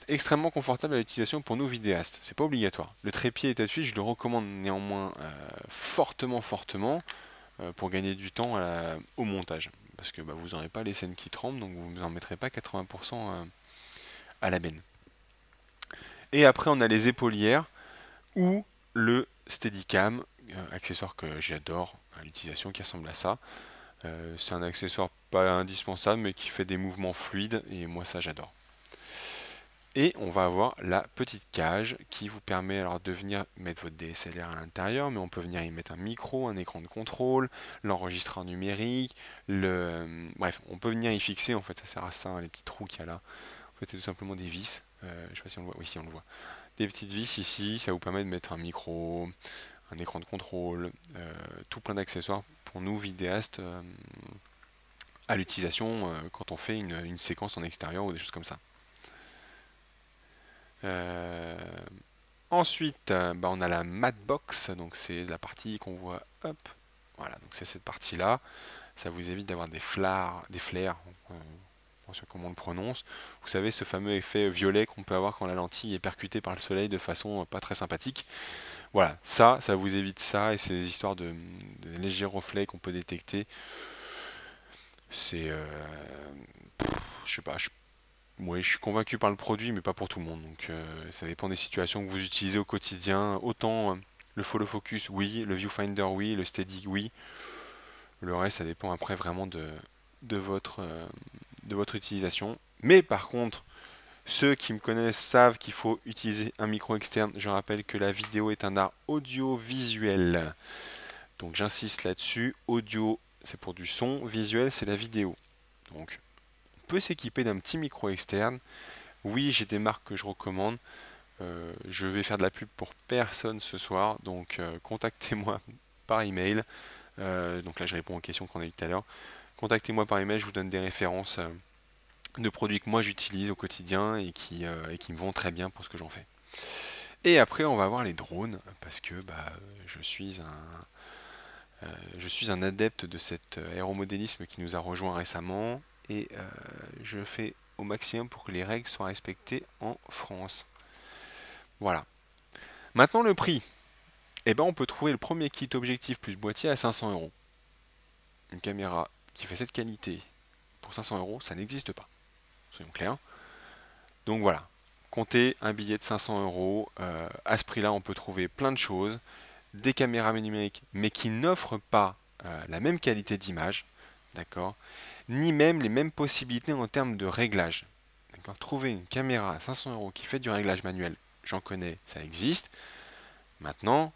[SPEAKER 1] extrêmement confortable à l'utilisation pour nous vidéastes. C'est pas obligatoire. Le trépied et tête fluide je le recommande néanmoins fortement pour gagner du temps au montage. Parce que bah, vous n'aurez pas les scènes qui tremblent, donc vous n'en mettrez pas 80% à la benne. Et après on a les épaulières ou le Steadicam, accessoire que j'adore à l'utilisation qui ressemble à ça. C'est un accessoire pas indispensable mais qui fait des mouvements fluides et moi ça j'adore. Et on va avoir la petite cage qui vous permet alors de venir mettre votre DSLR à l'intérieur, mais on peut venir y mettre un micro, un écran de contrôle, l'enregistreur numérique, bref, on peut venir y fixer, en fait ça sert à ça, hein, les petits trous qu'il y a là. En fait c'est tout simplement des vis, je sais pas si on le voit, oui si on le voit. Des petites vis ici, ça vous permet de mettre un micro, un écran de contrôle, tout plein d'accessoires pour nous vidéastes à l'utilisation quand on fait une séquence en extérieur ou des choses comme ça. Euh, Ensuite, bah, on a la matte box, donc c'est la partie qu'on voit, hop, voilà, donc c'est cette partie-là. Ça vous évite d'avoir des flares, je sais pas comment on le prononce. Vous savez, ce fameux effet violet qu'on peut avoir quand la lentille est percutée par le soleil de façon pas très sympathique. Voilà, ça vous évite ça, et c'est des histoires de légers reflets qu'on peut détecter. C'est, je sais pas, ouais, je suis convaincu par le produit, mais pas pour tout le monde. Donc, ça dépend des situations que vous utilisez au quotidien. Autant le follow focus, oui, le viewfinder, oui, le steady, oui. Le reste, ça dépend après vraiment de votre, euh, de votre utilisation. Mais par contre, ceux qui me connaissent savent qu'il faut utiliser un micro externe. Je rappelle que la vidéo est un art audiovisuel. Donc j'insiste là-dessus. Audio, c'est pour du son. Visuel, c'est la vidéo. Donc, on peut s'équiper d'un petit micro externe. Oui, j'ai des marques que je recommande. Je vais faire de la pub pour personne ce soir, donc contactez-moi par email. Donc là, je réponds aux questions qu'on a eues tout à l'heure. Contactez-moi par email, je vous donne des références de produits que moi j'utilise au quotidien et qui me vont très bien pour ce que j'en fais. Et après, on va voir les drones, parce que bah, je suis un adepte de cet aéromodélisme qui nous a rejoint récemment, et je fais au maximum pour que les règles soient respectées en France. Voilà. Maintenant le prix. Eh ben, on peut trouver le premier kit objectif plus boîtier à 500 euros. Une caméra qui fait cette qualité pour 500 euros, ça n'existe pas. Soyons clairs. Donc voilà. Comptez un billet de 500 euros. À ce prix-là, on peut trouver plein de choses. Des caméras numériques, mais qui n'offrent pas la même qualité d'image. D'accord. Ni même les mêmes possibilités en termes de réglage. D'accord. Trouver une caméra à 500 euros qui fait du réglage manuel, j'en connais, ça existe. Maintenant,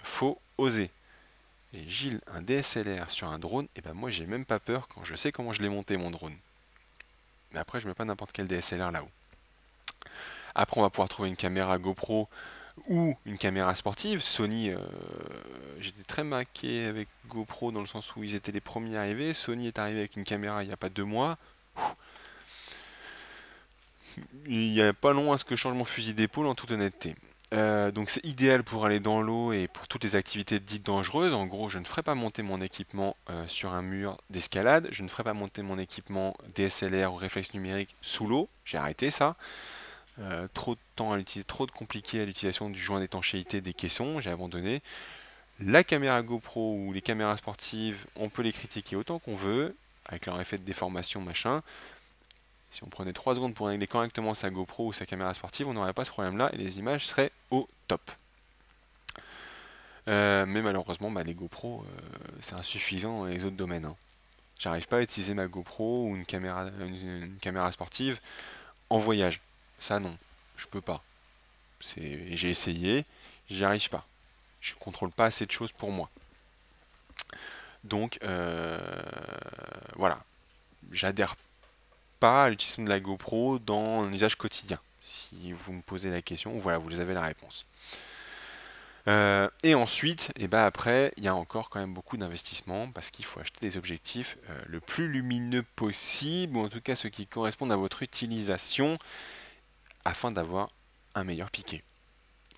[SPEAKER 1] faut oser. Et Gilles, un DSLR sur un drone, et ben moi j'ai même pas peur quand je sais comment je l'ai monté mon drone. Mais après je mets pas n'importe quel DSLR là-haut. Après on va pouvoir trouver une caméra GoPro ou une caméra sportive. Sony, j'étais très maqué avec GoPro dans le sens où ils étaient les premiers arrivés. Sony est arrivé avec une caméra il n'y a pas 2 mois. Il n'y a pas long à ce que je change mon fusil d'épaule en toute honnêteté. Donc c'est idéal pour aller dans l'eau et pour toutes les activités dites dangereuses. En gros, je ne ferai pas monter mon équipement sur un mur d'escalade. Je ne ferai pas monter mon équipement DSLR ou réflexe numérique sous l'eau. J'ai arrêté ça. Trop de temps à l'utiliser, trop de compliqué à l'utilisation du joint d'étanchéité des caissons. J'ai abandonné. La caméra GoPro ou les caméras sportives, on peut les critiquer autant qu'on veut, avec leur effet de déformation, machin. Si on prenait 3 secondes pour régler correctement sa GoPro ou sa caméra sportive, on n'aurait pas ce problème-là et les images seraient au top. Mais malheureusement, bah, les GoPro, c'est insuffisant dans les autres domaines, hein. J'arrive pas à utiliser ma GoPro ou une caméra sportive en voyage. Ça, non, je peux pas. J'ai essayé, j'y arrive pas. Je contrôle pas assez de choses pour moi. Donc, voilà. J'adhère pas à l'utilisation de la GoPro dans un usage quotidien. Si vous me posez la question, voilà, vous avez la réponse. Et ensuite, et ben après, il y a encore quand même beaucoup d'investissements parce qu'il faut acheter des objectifs le plus lumineux possible, ou en tout cas ceux qui correspondent à votre utilisation, afin d'avoir un meilleur piqué.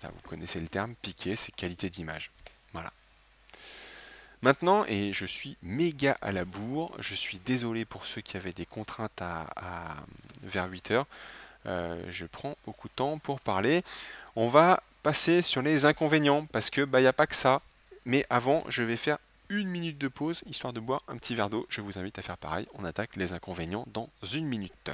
[SPEAKER 1] Là, vous connaissez le terme, piqué, c'est qualité d'image. Voilà. Maintenant, et je suis méga à la bourre, je suis désolé pour ceux qui avaient des contraintes vers 8 heures. Je prends beaucoup de temps pour parler. On va passer sur les inconvénients parce que bah, y a pas que ça. Mais avant, je vais faire une minute de pause histoire de boire un petit verre d'eau. Je vous invite à faire pareil. On attaque les inconvénients dans une minute.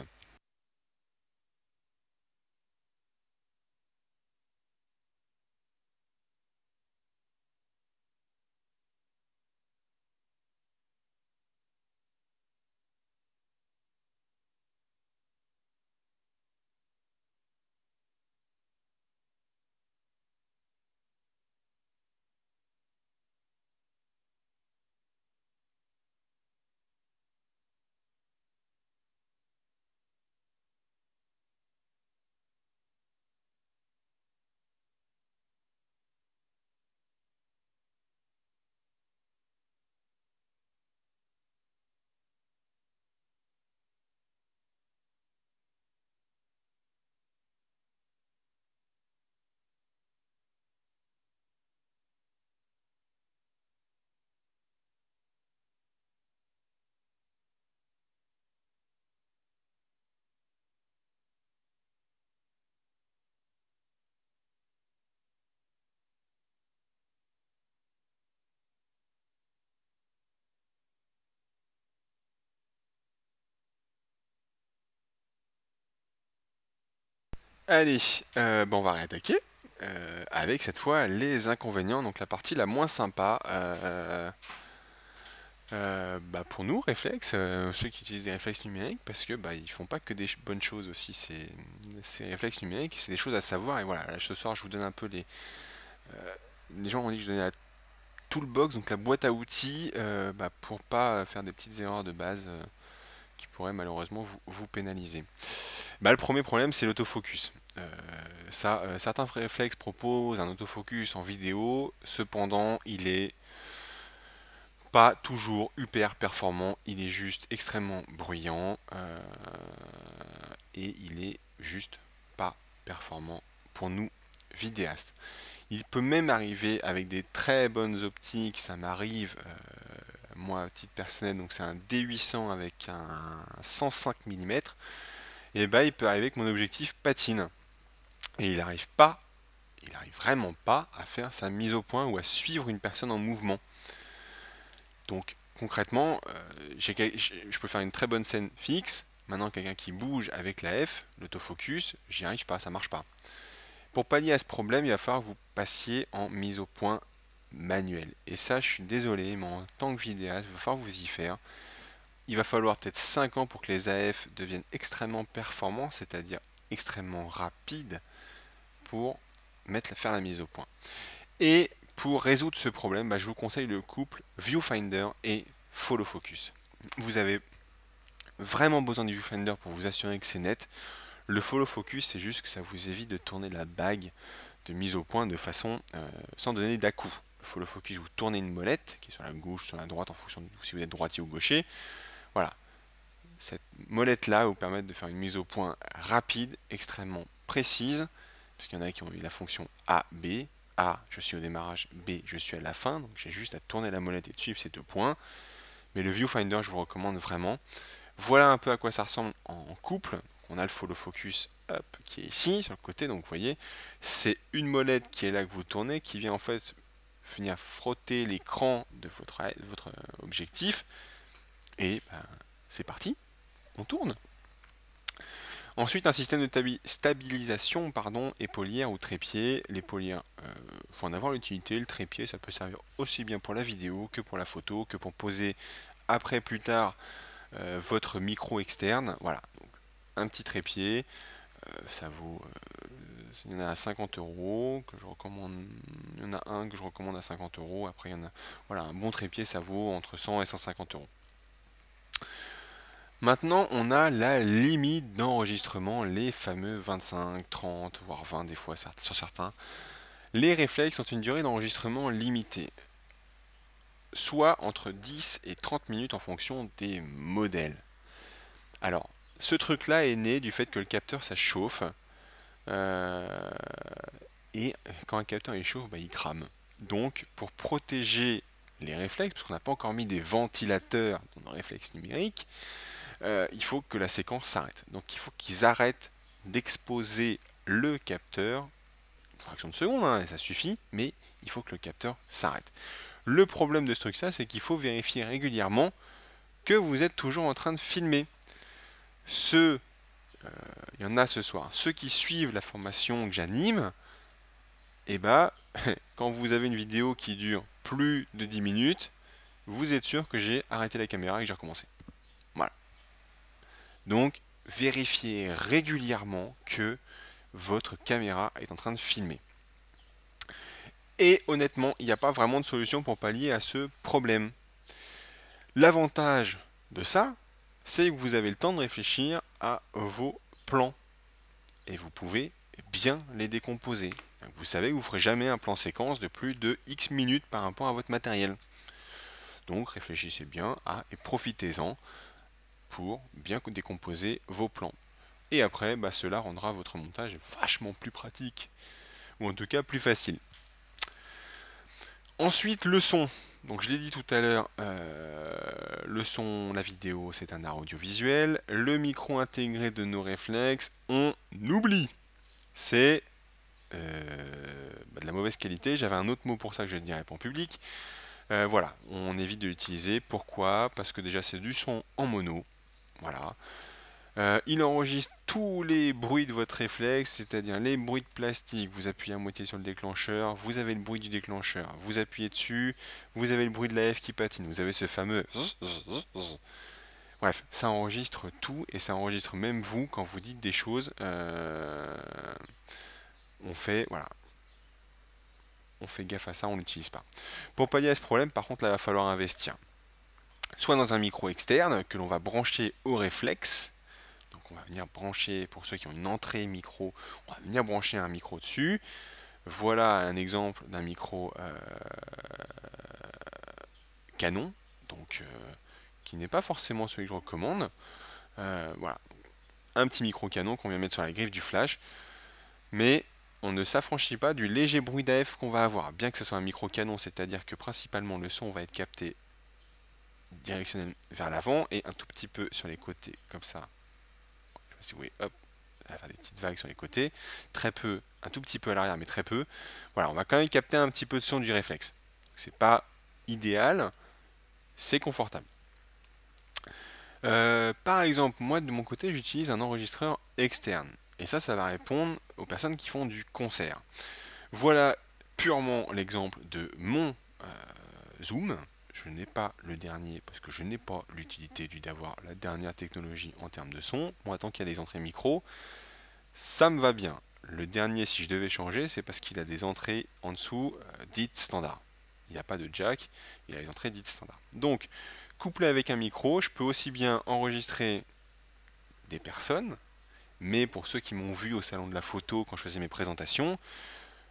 [SPEAKER 1] Allez, bon, on va réattaquer avec cette fois les inconvénients, donc la partie la moins sympa. Bah pour nous, réflexes, ceux qui utilisent des réflexes numériques, parce que bah, ils font pas que des bonnes choses aussi, ces réflexes numériques, c'est des choses à savoir. Et voilà, là, ce soir, je vous donne un peu les gens ont dit que je donnais la toolbox, donc la boîte à outils, bah, pour pas faire des petites erreurs de base qui pourraient malheureusement vous pénaliser. Bah, le premier problème, c'est l'autofocus. Certains réflexes proposent un autofocus en vidéo, cependant, il est pas toujours hyper performant, il est juste extrêmement bruyant et il est juste pas performant pour nous vidéastes. Il peut même arriver avec des très bonnes optiques, ça m'arrive moi à titre personnel, donc c'est un D800 avec un 105 mm, et bah il peut arriver que mon objectif patine et il arrive vraiment pas à faire sa mise au point ou à suivre une personne en mouvement. Donc concrètement, je peux faire une très bonne scène fixe. Maintenant, quelqu'un qui bouge avec la F, l'autofocus, j'y arrive pas, ça marche pas. Pour pallier à ce problème, il va falloir que vous passiez en mise au point manuelle. Et ça, je suis désolé, mais en tant que vidéaste, il va falloir vous y faire. Il va falloir peut-être 5 ans pour que les AF deviennent extrêmement performants, c'est-à-dire extrêmement rapides, pour faire la mise au point. Et pour résoudre ce problème, bah, je vous conseille le couple Viewfinder et Follow Focus. Vous avez vraiment besoin du Viewfinder pour vous assurer que c'est net. Le Follow Focus, c'est juste que ça vous évite de tourner la bague de mise au point de façon sans donner d'à-coup. Le Follow Focus, vous tournez une molette qui est sur la gauche, sur la droite, en fonction de si vous êtes droitier ou gaucher. Voilà. Cette molette-là va vous permettre de faire une mise au point rapide, extrêmement précise, parce qu'il y en a qui ont eu la fonction A, B. A, je suis au démarrage, B, je suis à la fin, donc j'ai juste à tourner la molette et de suivre ces 2 points. Mais le Viewfinder, je vous recommande vraiment. Voilà un peu à quoi ça ressemble en couple. On a le follow focus up qui est ici, sur le côté, donc vous voyez, c'est une molette qui est là que vous tournez, qui vient en fait venir frotter l'écran de votre objectif, et ben, c'est parti, on tourne. Ensuite, un système de stabilisation épaulière ou trépied. L'épaulière, faut en avoir l'utilité. Le trépied, ça peut servir aussi bien pour la vidéo que pour la photo, que pour poser après, plus tard, votre micro externe. Voilà, donc, un petit trépied, ça vaut, il y en a à 50 euros que je recommande. Il y en a un que je recommande à 50 euros. Après, il y en a, voilà, un bon trépied, ça vaut entre 100 et 150 euros. Maintenant, on a la limite d'enregistrement, les fameux 25, 30, voire 20 des fois sur certains. Les réflexes ont une durée d'enregistrement limitée, soit entre 10 et 30 minutes en fonction des modèles. Alors, ce truc-là est né du fait que le capteur ça chauffe, et quand un capteur est chaud, bah, il crame. Donc pour protéger les réflexes, parce qu'on n'a pas encore mis des ventilateurs dans nos réflexes numériques, il faut que la séquence s'arrête. Donc il faut qu'ils arrêtent d'exposer le capteur, une fraction de seconde, hein, ça suffit, mais il faut que le capteur s'arrête. Le problème de ce truc-là, c'est qu'il faut vérifier régulièrement que vous êtes toujours en train de filmer. Il y en a ce soir, ceux qui suivent la formation que j'anime, et bah, quand vous avez une vidéo qui dure plus de 10 minutes, vous êtes sûr que j'ai arrêté la caméra et que j'ai recommencé. Voilà. Donc, vérifiez régulièrement que votre caméra est en train de filmer. Et honnêtement, il n'y a pas vraiment de solution pour pallier à ce problème. L'avantage de ça, c'est que vous avez le temps de réfléchir à vos plans. Et vous pouvez bien les décomposer. Vous savez que vous ne ferez jamais un plan séquence de plus de X minutes par rapport à votre matériel. Donc réfléchissez bien et profitez-en pour bien décomposer vos plans. Et après, bah, cela rendra votre montage vachement plus pratique, ou en tout cas plus facile. Ensuite, le son. Donc je l'ai dit tout à l'heure, le son, la vidéo, c'est un art audiovisuel. Le micro intégré de nos réflexes, on oublie. C'est de la mauvaise qualité. J'avais un autre mot pour ça que je ne dirais pas en public. Voilà, on évite de l'utiliser. Pourquoi? Parce que déjà c'est du son en mono. Voilà. Il enregistre tous les bruits de votre réflexe, c'est-à-dire les bruits de plastique. Vous appuyez à moitié sur le déclencheur, vous avez le bruit du déclencheur. Vous appuyez dessus, vous avez le bruit de la F qui patine. Vous avez ce fameux... Bref, ça enregistre tout et ça enregistre même vous quand vous dites des choses. Voilà, on fait gaffe à ça, on ne l'utilise pas. Pour pallier à ce problème, par contre, là, il va falloir investir. Soit dans un micro externe que l'on va brancher au réflexe. Donc on va venir brancher, pour ceux qui ont une entrée micro, on va venir brancher un micro dessus. Voilà un exemple d'un micro Canon, donc qui n'est pas forcément celui que je recommande. Voilà, un petit micro Canon qu'on vient mettre sur la griffe du flash, mais on ne s'affranchit pas du léger bruit d'AF qu'on va avoir, bien que ce soit un micro Canon, c'est-à-dire que principalement le son va être capté directionnel vers l'avant et un tout petit peu sur les côtés, comme ça. Je sais pas si vous voyez, hop, on va faire des petites vagues sur les côtés, très peu, un tout petit peu à l'arrière, mais très peu. Voilà, on va quand même capter un petit peu de son du réflexe. C'est pas idéal, c'est confortable. Par exemple, moi de mon côté, j'utilise un enregistreur externe. Et ça va répondre aux personnes qui font du concert. Voilà purement l'exemple de mon Zoom. Je n'ai pas le dernier parce que je n'ai pas l'utilité d'avoir la dernière technologie en termes de son. Moi, tant qu'il y a des entrées micro, ça me va bien. Le dernier, si je devais changer, c'est parce qu'il a des entrées en dessous dites standard. Il n'y a pas de jack, il a les entrées dites standard. Donc, couplé avec un micro, je peux aussi bien enregistrer des personnes, mais pour ceux qui m'ont vu au salon de la photo quand je faisais mes présentations,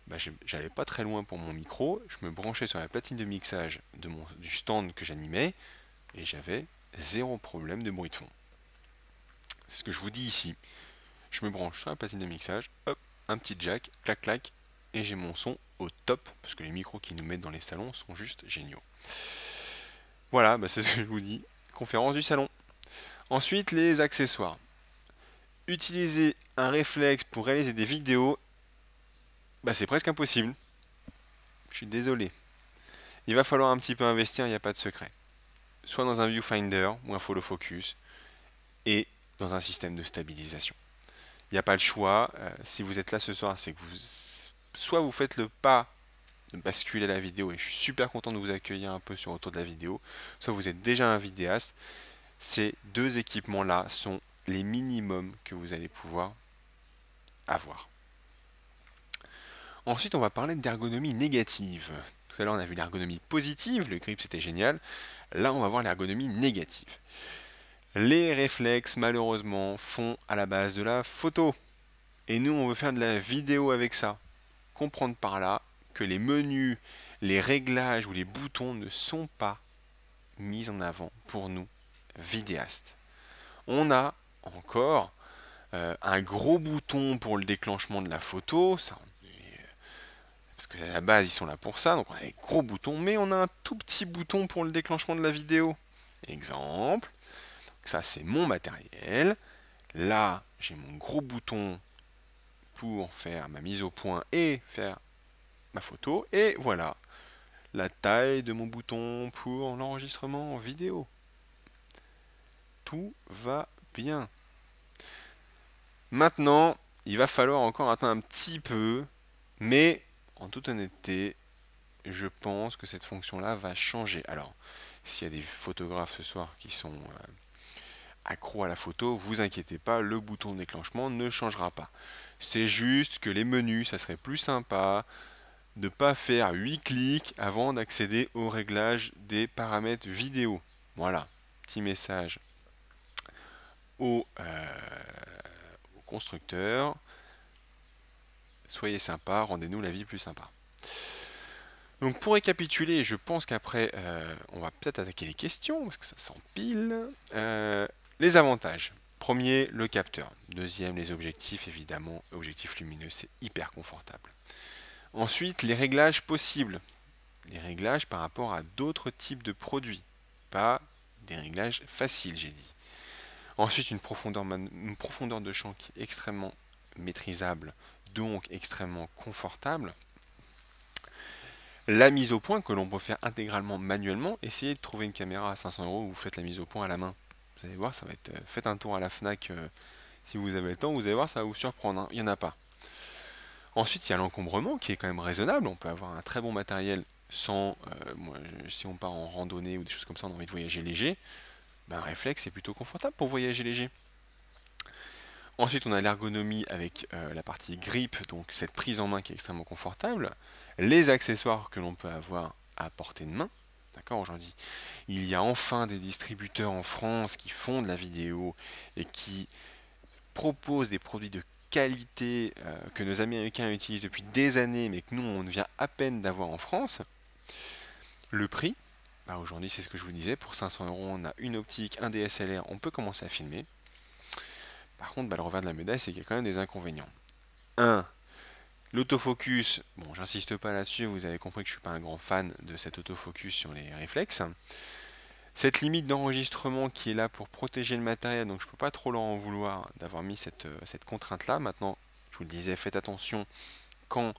[SPEAKER 1] bah, j'allais pas très loin pour mon micro, je me branchais sur la platine de mixage du stand que j'animais, et j'avais zéro problème de bruit de fond. C'est ce que je vous dis ici. Je me branche sur la platine de mixage, hop, un petit jack, clac clac, et j'ai mon son au top, parce que les micros qu'ils nous mettent dans les salons sont juste géniaux. Voilà, bah c'est ce que je vous dis, conférence du salon. Ensuite, les accessoires. Utiliser un réflexe pour réaliser des vidéos, bah c'est presque impossible. Je suis désolé. Il va falloir un petit peu investir, il n'y a pas de secret. Soit dans un viewfinder ou un follow focus, et dans un système de stabilisation. Il n'y a pas le choix. Si vous êtes là ce soir, c'est que soit vous faites le pas de basculer la vidéo, et je suis super content de vous accueillir un peu sur autour de la vidéo, soit vous êtes déjà un vidéaste. Ces deux équipements-là sont les minimums que vous allez pouvoir avoir. Ensuite, on va parler d'ergonomie négative. Tout à l'heure, on a vu l'ergonomie positive, le grip c'était génial. Là, on va voir l'ergonomie négative. Les réflexes, malheureusement, font à la base de la photo. Et nous, on veut faire de la vidéo avec ça. Comprendre par là que les menus, les réglages ou les boutons ne sont pas mis en avant pour nous, vidéastes. On a encore un gros bouton pour le déclenchement de la photo. Ça, parce que à la base ils sont là pour ça, donc on a des gros boutons, mais on a un tout petit bouton pour le déclenchement de la vidéo. Exemple, ça c'est mon matériel. Là, j'ai mon gros bouton pour faire ma mise au point et faire ma photo. Et voilà, la taille de mon bouton pour l'enregistrement en vidéo. Tout va bien. Maintenant, il va falloir encore attendre un petit peu, mais en toute honnêteté, je pense que cette fonction-là va changer. Alors, s'il y a des photographes ce soir qui sont accros à la photo, vous inquiétez pas, le bouton de déclenchement ne changera pas. C'est juste que les menus, ça serait plus sympa de ne pas faire 8 clics avant d'accéder au réglage des paramètres vidéo. Voilà, petit message au constructeur. Soyez sympa, rendez-nous la vie plus sympa. Donc pour récapituler, je pense qu'après, on va peut-être attaquer les questions, parce que ça s'empile. Les avantages. Premier, le capteur. Deuxième, les objectifs, évidemment. Objectif lumineux, c'est hyper confortable. Ensuite, les réglages possibles. Les réglages par rapport à d'autres types de produits. Pas des réglages faciles, j'ai dit. Ensuite, une profondeur de champ qui est extrêmement maîtrisable, donc extrêmement confortable. La mise au point que l'on peut faire intégralement manuellement. Essayez de trouver une caméra à 500 € où vous faites la mise au point à la main. Vous allez voir, ça va être. Faites un tour à la Fnac si vous avez le temps, vous allez voir, ça va vous surprendre, hein. Il n'y en a pas. Ensuite, il y a l'encombrement qui est quand même raisonnable. On peut avoir un très bon matériel sans. Si on part en randonnée ou des choses comme ça, on a envie de voyager léger. Ben, un réflexe est plutôt confortable pour voyager léger. Ensuite, on a l'ergonomie avec la partie grip, donc cette prise en main qui est extrêmement confortable. Les accessoires que l'on peut avoir à portée de main. D'accord, aujourd'hui, il y a enfin des distributeurs en France qui font de la vidéo et qui proposent des produits de qualité que nos Américains utilisent depuis des années, mais que nous, on vient à peine d'avoir en France. Le prix, bah aujourd'hui, c'est ce que je vous disais, pour 500 €, on a une optique, un DSLR, on peut commencer à filmer. Par contre, bah, le revers de la médaille, c'est qu'il y a quand même des inconvénients. 1. L'autofocus, bon, j'insiste pas là-dessus, vous avez compris que je ne suis pas un grand fan de cet autofocus sur les réflexes. Cette limite d'enregistrement qui est là pour protéger le matériel, donc je ne peux pas trop leur en vouloir d'avoir mis cette contrainte-là. Maintenant, je vous le disais, faites attention quand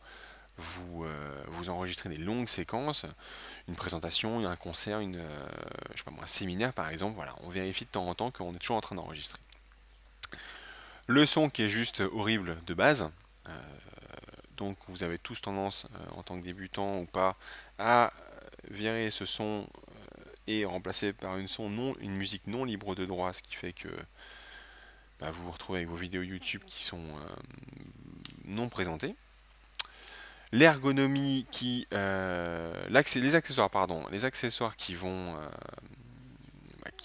[SPEAKER 1] vous enregistrez des longues séquences, une présentation, un concert, je sais pas moi, un séminaire par exemple, voilà, on vérifie de temps en temps qu'on est toujours en train d'enregistrer. Le son qui est juste horrible de base, donc vous avez tous tendance, en tant que débutant ou pas, à virer ce son et remplacer par une musique non libre de droit, ce qui fait que bah, vous vous retrouvez avec vos vidéos YouTube qui sont non présentées. L'ergonomie les accessoires, pardon, les accessoires qui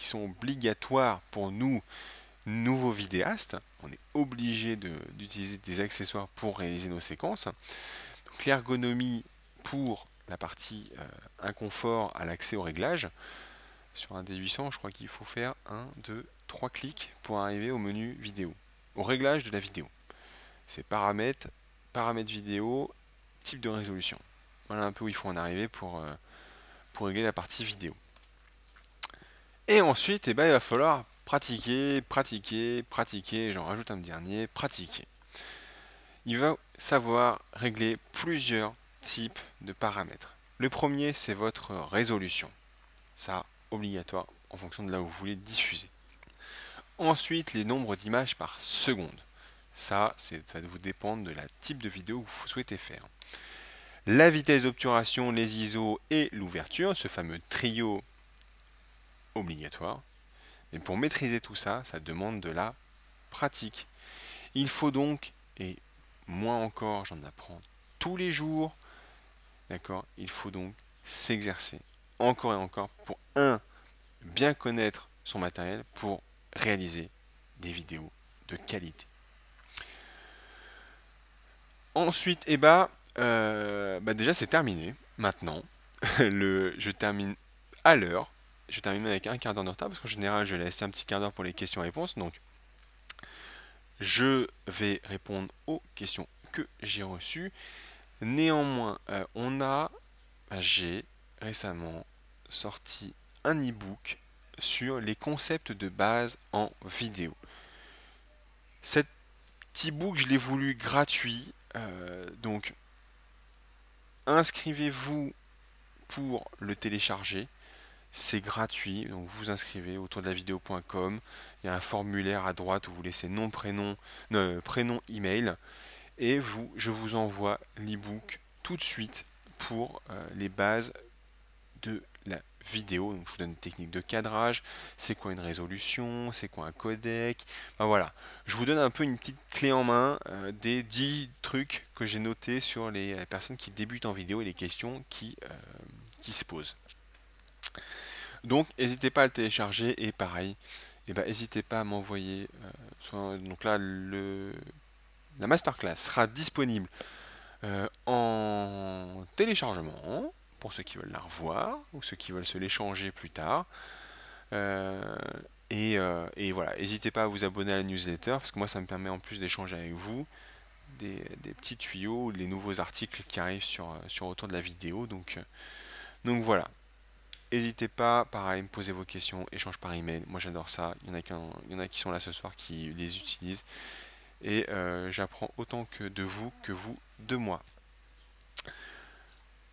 [SPEAKER 1] sont obligatoires pour nous, nouveaux vidéastes. On est obligé d'utiliser des accessoires pour réaliser nos séquences. Donc l'ergonomie pour la partie inconfort à l'accès au réglage. Sur un D800, je crois qu'il faut faire 1, 2, 3 clics pour arriver au menu vidéo, au réglage de la vidéo. C'est paramètres vidéo, type de résolution. Voilà un peu où il faut en arriver pour régler la partie vidéo. Et ensuite, eh ben, il va falloir pratiquer, j'en rajoute un dernier, pratiquer. Il va savoir régler plusieurs types de paramètres. Le premier, c'est votre résolution. Ça, obligatoire en fonction de là où vous voulez diffuser. Ensuite, les nombres d'images par seconde. Ça va vous dépendre de la type de vidéo que vous souhaitez faire. La vitesse d'obturation, les ISO et l'ouverture, ce fameux trio obligatoire. Mais pour maîtriser tout ça, ça demande de la pratique. Il faut donc, et moi encore, j'en apprends tous les jours, d'accord, il faut donc s'exercer encore et encore pour bien connaître son matériel pour réaliser des vidéos de qualité. Ensuite, déjà c'est terminé. Maintenant, je termine à l'heure. Je termine avec un quart d'heure de retard parce qu'en général, je laisse un petit quart d'heure pour les questions-réponses. Donc, je vais répondre aux questions que j'ai reçues. Néanmoins, j'ai récemment sorti un e-book sur les concepts de base en vidéo. Cet e-book, je l'ai voulu gratuit, donc inscrivez-vous pour le télécharger. C'est gratuit, donc vous vous inscrivez autour de la vidéo.com. Il y a un formulaire à droite où vous laissez nom, prénom, prénom, email, et je vous envoie l'e-book tout de suite pour les bases de la vidéo. Donc je vous donne une technique de cadrage, c'est quoi une résolution, c'est quoi un codec. Enfin, voilà, je vous donne un peu une petite clé en main des 10 trucs que j'ai notés sur les personnes qui débutent en vidéo et les questions qui se posent. Donc n'hésitez pas à le télécharger et pareil, n'hésitez pas à m'envoyer. Donc là, la masterclass sera disponible en téléchargement pour ceux qui veulent la revoir ou ceux qui veulent se l'échanger plus tard. Euh, et voilà, n'hésitez pas à vous abonner à la newsletter parce que moi ça me permet en plus d'échanger avec vous des petits tuyaux, les nouveaux articles qui arrivent sur autour de la vidéo. Donc voilà, n'hésitez pas, pareil, me poser vos questions, échange par email. Moi j'adore ça. Il y en a qui sont là ce soir qui les utilisent. Et j'apprends autant que de vous de moi.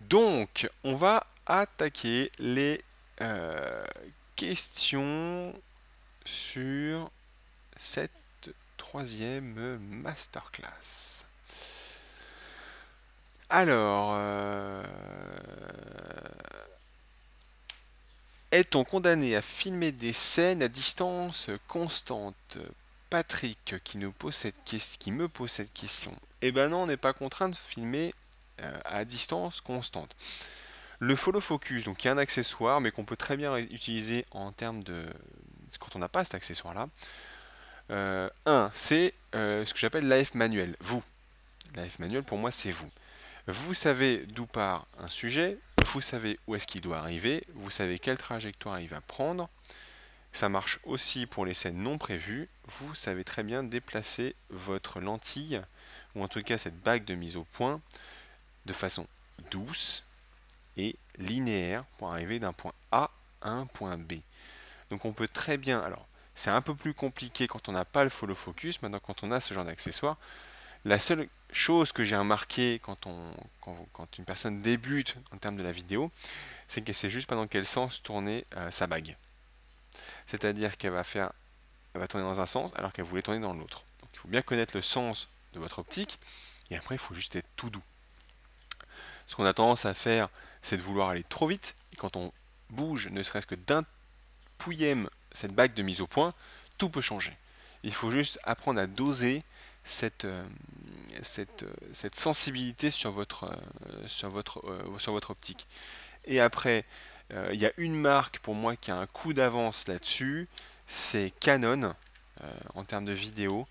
[SPEAKER 1] Donc, on va attaquer les questions sur cette troisième masterclass. Alors, est-on condamné à filmer des scènes à distance constante? Patrick qui me pose cette question. Eh ben non, on n'est pas contraint de filmer à distance constante. Le follow focus, donc qui est un accessoire, mais qu'on peut très bien utiliser en termes de quand on n'a pas cet accessoire-là. C'est ce que j'appelle l'AF manuel. L'AF manuel pour moi c'est vous. Vous savez d'où part un sujet, vous savez où est-ce qu'il doit arriver, vous savez quelle trajectoire il va prendre. Ça marche aussi pour les scènes non prévues. Vous savez très bien déplacer votre lentille, ou en tout cas cette bague de mise au point, de façon douce et linéaire pour arriver d'un point A à un point B. Donc on peut très bien, alors c'est un peu plus compliqué quand on n'a pas le follow focus, maintenant quand on a ce genre d'accessoire, la seule chose que j'ai remarqué quand une personne débute en termes de la vidéo, c'est qu'elle sait juste pas dans quel sens tourner sa bague. C'est-à-dire elle va tourner dans un sens alors qu'elle voulait tourner dans l'autre. Donc il faut bien connaître le sens de votre optique et après il faut juste être tout doux. Ce qu'on a tendance à faire, c'est de vouloir aller trop vite et quand on bouge ne serait-ce que d'un pouillème cette bague de mise au point, tout peut changer. Il faut juste apprendre à doser cette sensibilité sur votre optique. Et après, il y a une marque pour moi qui a un coup d'avance là-dessus, c'est Canon en termes de vidéo.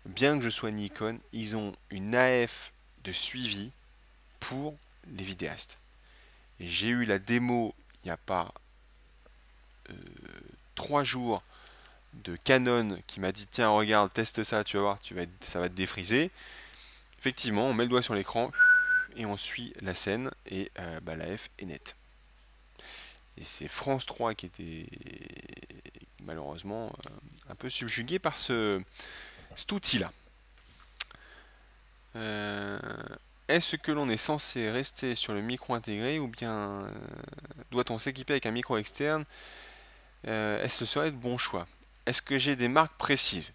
[SPEAKER 1] Bien que je sois Nikon, ils ont une AF de suivi pour les vidéastes. Et j'ai eu la démo il n'y a pas 3 jours de Canon qui m'a dit tiens regarde teste ça tu vas voir ça va te défriser. Effectivement on met le doigt sur l'écran et on suit la scène et l'AF est nette. Et c'est France 3 qui était malheureusement un peu subjugué par cet outil-là. Est-ce que l'on est censé rester sur le micro intégré ou bien doit-on s'équiper avec un micro externe? Est-ce que ce serait de bon choix? Est-ce que j'ai des marques précises?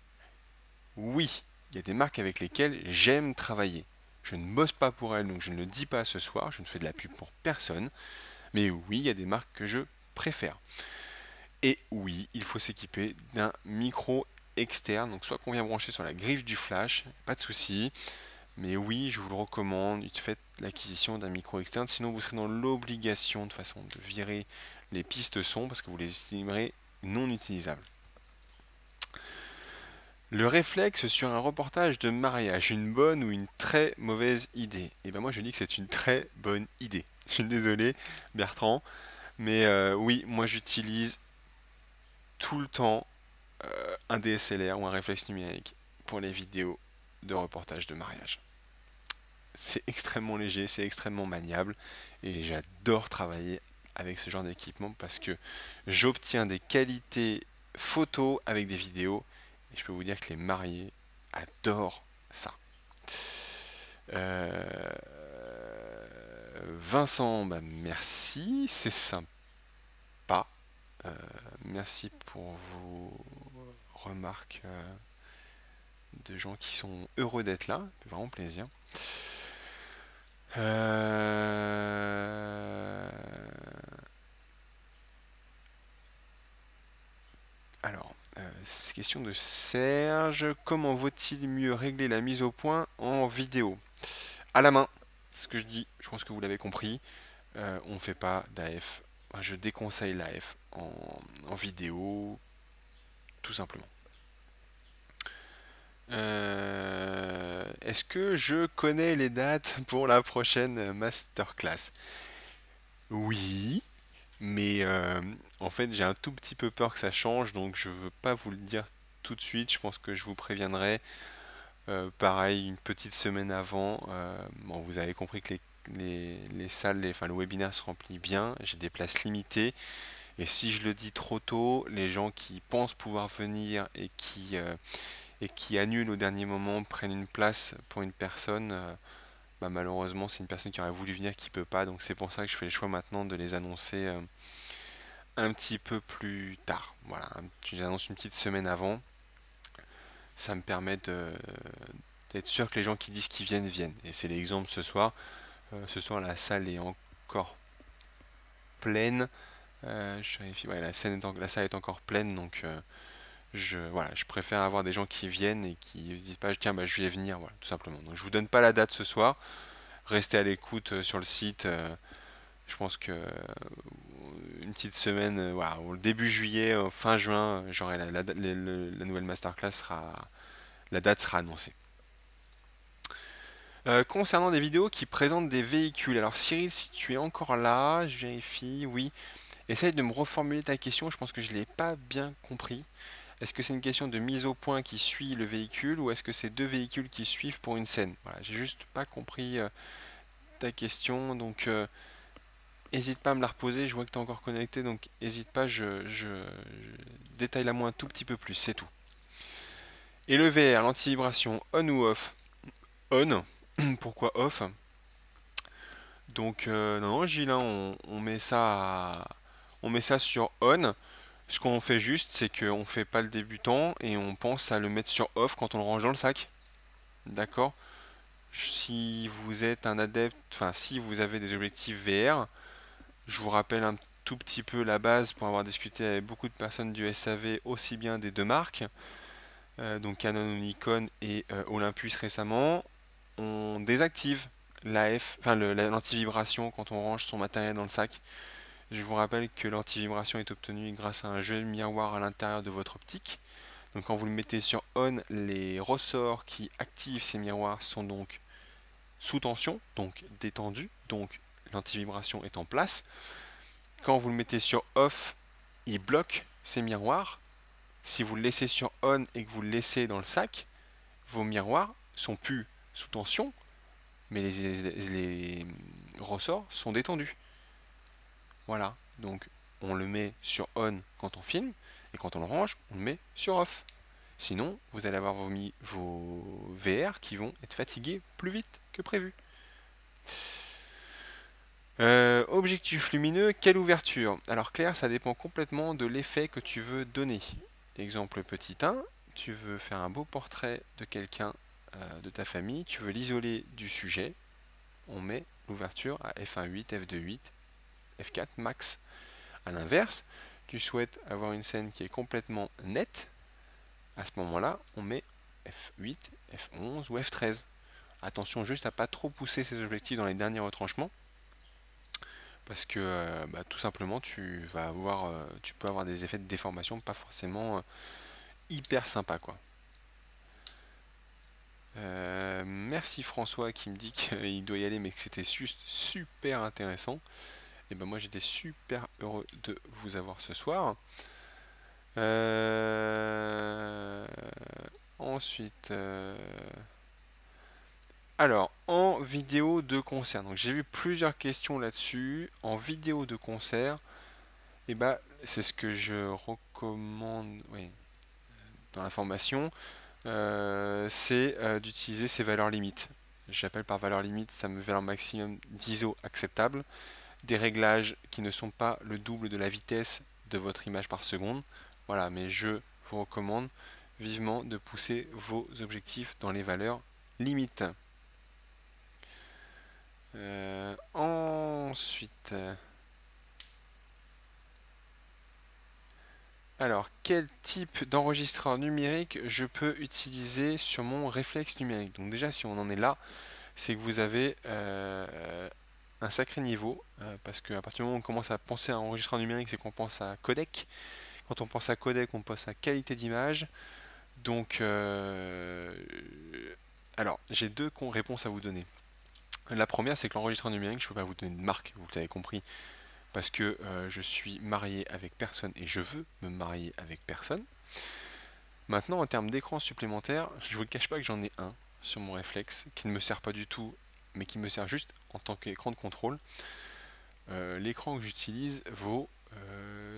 [SPEAKER 1] Oui, il y a des marques avec lesquelles j'aime travailler. Je ne bosse pas pour elles, donc je ne le dis pas ce soir, je ne fais de la pub pour personne. Mais oui, il y a des marques que je préfère. Et oui, il faut s'équiper d'un micro externe, donc soit qu'on vient brancher sur la griffe du flash, pas de souci. Mais oui, je vous le recommande, faites l'acquisition d'un micro externe, sinon vous serez dans l'obligation de façon de virer les pistes son parce que vous les estimerez non utilisables. Le réflexe sur un reportage de mariage, une bonne ou une très mauvaise idée? Et bien moi je dis que c'est une très bonne idée. Je suis désolé Bertrand, mais oui, moi j'utilise tout le temps un DSLR ou un réflexe numérique pour les vidéos de reportage de mariage. c'est extrêmement léger, c'est extrêmement maniable et j'adore travailler avec ce genre d'équipement parce que j'obtiens des qualités photos avec des vidéos et je peux vous dire que les mariés adorent ça. Euh, Vincent, bah merci, c'est sympa. Euh, Merci pour vos remarques de gens qui sont heureux d'être là, ça fait vraiment plaisir. Euh, Alors, question de Serge. Comment vaut-il mieux régler la mise au point en vidéo? À la main, ce que je dis, je pense que vous l'avez compris. On ne fait pas d'AF. Je déconseille l'AF en vidéo, tout simplement. Est-ce que je connais les dates pour la prochaine masterclass? Oui, mais en fait j'ai un tout petit peu peur que ça change, donc je veux pas vous le dire tout de suite. Je pense que je vous préviendrai, pareil, une petite semaine avant. Bon, vous avez compris que les salles, enfin le webinaire se remplit bien. J'ai des places limitées. Et si je le dis trop tôt, les gens qui pensent pouvoir venir et qui annulent au dernier moment, prennent une place pour une personne, bah, malheureusement c'est une personne qui aurait voulu venir qui peut pas. Donc c'est pour ça que je fais le choix maintenant de les annoncer un petit peu plus tard. Voilà, je les annonce une petite semaine avant. Ça me permet d'être sûr que les gens qui disent qu'ils viennent viennent. Et c'est l'exemple ce soir. Ce soir la salle est encore pleine. Je vérifie, ouais, la salle est encore pleine, donc voilà, je préfère avoir des gens qui viennent et qui se disent pas tiens bah, je vais venir, voilà, tout simplement. Donc je vous donne pas la date ce soir, restez à l'écoute sur le site. Je pense que une petite semaine, voilà, au début juillet, fin juin, j'aurai la nouvelle masterclass la date sera annoncée. Concernant des vidéos qui présentent des véhicules, alors Cyril, si tu es encore là, je vérifie, oui. Essaye de me reformuler ta question, je pense que je ne l'ai pas bien compris. Est-ce que c'est une question de mise au point qui suit le véhicule ou est-ce que c'est deux véhicules qui suivent pour une scène? Voilà, j'ai juste pas compris ta question, donc hésite pas à me la reposer, je vois que tu es encore connecté, donc hésite pas, détaille-la moi un tout petit peu plus, c'est tout. Et le VR, l'anti-vibration, on ou off? On. Pourquoi off? Donc non, non, Gilles, hein, on met ça sur on. Ce qu'on fait juste, c'est qu'on fait pas le débutant et on pense à le mettre sur off quand on le range dans le sac. D'accord? Si vous êtes un adepte, enfin si vous avez des objectifs VR, je vous rappelle un tout petit peu la base pour avoir discuté avec beaucoup de personnes du SAV, aussi bien des deux marques, donc Canon ou Nikon et Olympus récemment. On désactive l'AF, enfin l'anti-vibration quand on range son matériel dans le sac. Je vous rappelle que l'anti-vibration est obtenue grâce à un jeu de miroir à l'intérieur de votre optique. Donc quand vous le mettez sur on, les ressorts qui activent ces miroirs sont donc sous tension, donc détendus, donc l'anti-vibration est en place. Quand vous le mettez sur off, il bloque ces miroirs. Si vous le laissez sur on et que vous le laissez dans le sac, vos miroirs sont plus sous tension, mais les ressorts sont détendus. Voilà, donc on le met sur on quand on filme, et quand on le range, on le met sur off. Sinon, vous allez avoir vos VR qui vont être fatigués plus vite que prévu. Objectif lumineux, quelle ouverture? Alors clair, ça dépend complètement de l'effet que tu veux donner. Exemple petit 1, tu veux faire un beau portrait de quelqu'un de ta famille, tu veux l'isoler du sujet, on met l'ouverture à f1.8, f2.8, f4 max. A l'inverse, tu souhaites avoir une scène qui est complètement nette, à ce moment-là, on met f8, f11 ou f13. Attention juste à pas trop pousser ces objectifs dans les derniers retranchements, parce que bah, tout simplement tu peux avoir des effets de déformation pas forcément hyper sympa quoi. Merci François qui me dit qu'il doit y aller mais que c'était juste super intéressant. Et ben moi j'étais super heureux de vous avoir ce soir. Ensuite, Alors, en vidéo de concert, donc j'ai vu plusieurs questions là-dessus. En vidéo de concert, et bah, c'est ce que je recommande, oui, dans la formation, c'est d'utiliser ces valeurs limites. J'appelle par valeur limite, ça me fait un maximum d'ISO acceptable, des réglages qui ne sont pas le double de la vitesse de votre image par seconde. Voilà, mais je vous recommande vivement de pousser vos objectifs dans les valeurs limites. Ensuite, alors, quel type d'enregistreur numérique je peux utiliser sur mon réflexe numérique? Donc déjà, si on en est là, c'est que vous avez un sacré niveau, parce qu'à partir du moment où on commence à penser à enregistreur numérique, c'est qu'on pense à codec. Quand on pense à codec, on pense à qualité d'image. Donc, alors, j'ai deux réponses à vous donner. La première, c'est que l'enregistreur numérique, je ne peux pas vous donner de marque, vous l'avez compris, parce que je suis marié avec personne et je veux me marier avec personne. Maintenant, en termes d'écran supplémentaire, je ne vous cache pas que j'en ai un sur mon réflexe qui ne me sert pas du tout, mais qui me sert juste en tant qu'écran de contrôle. L'écran que j'utilise vaut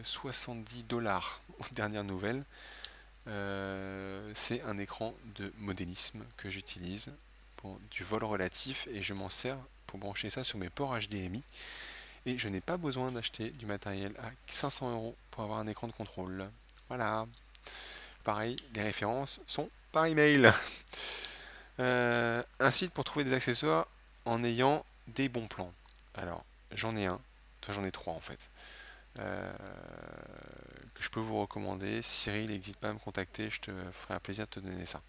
[SPEAKER 1] 70 $ aux dernières nouvelles. C'est un écran de modélisme que j'utilise pour du vol relatif et je m'en sers pour brancher ça sur mes ports HDMI. Et je n'ai pas besoin d'acheter du matériel à 500 € pour avoir un écran de contrôle. Voilà. Pareil, les références sont par email. Un site pour trouver des accessoires en ayant des bons plans. Alors, j'en ai un, enfin j'en ai trois en fait, que je peux vous recommander. Cyril, n'hésite pas à me contacter, je te ferai un plaisir de te donner ça.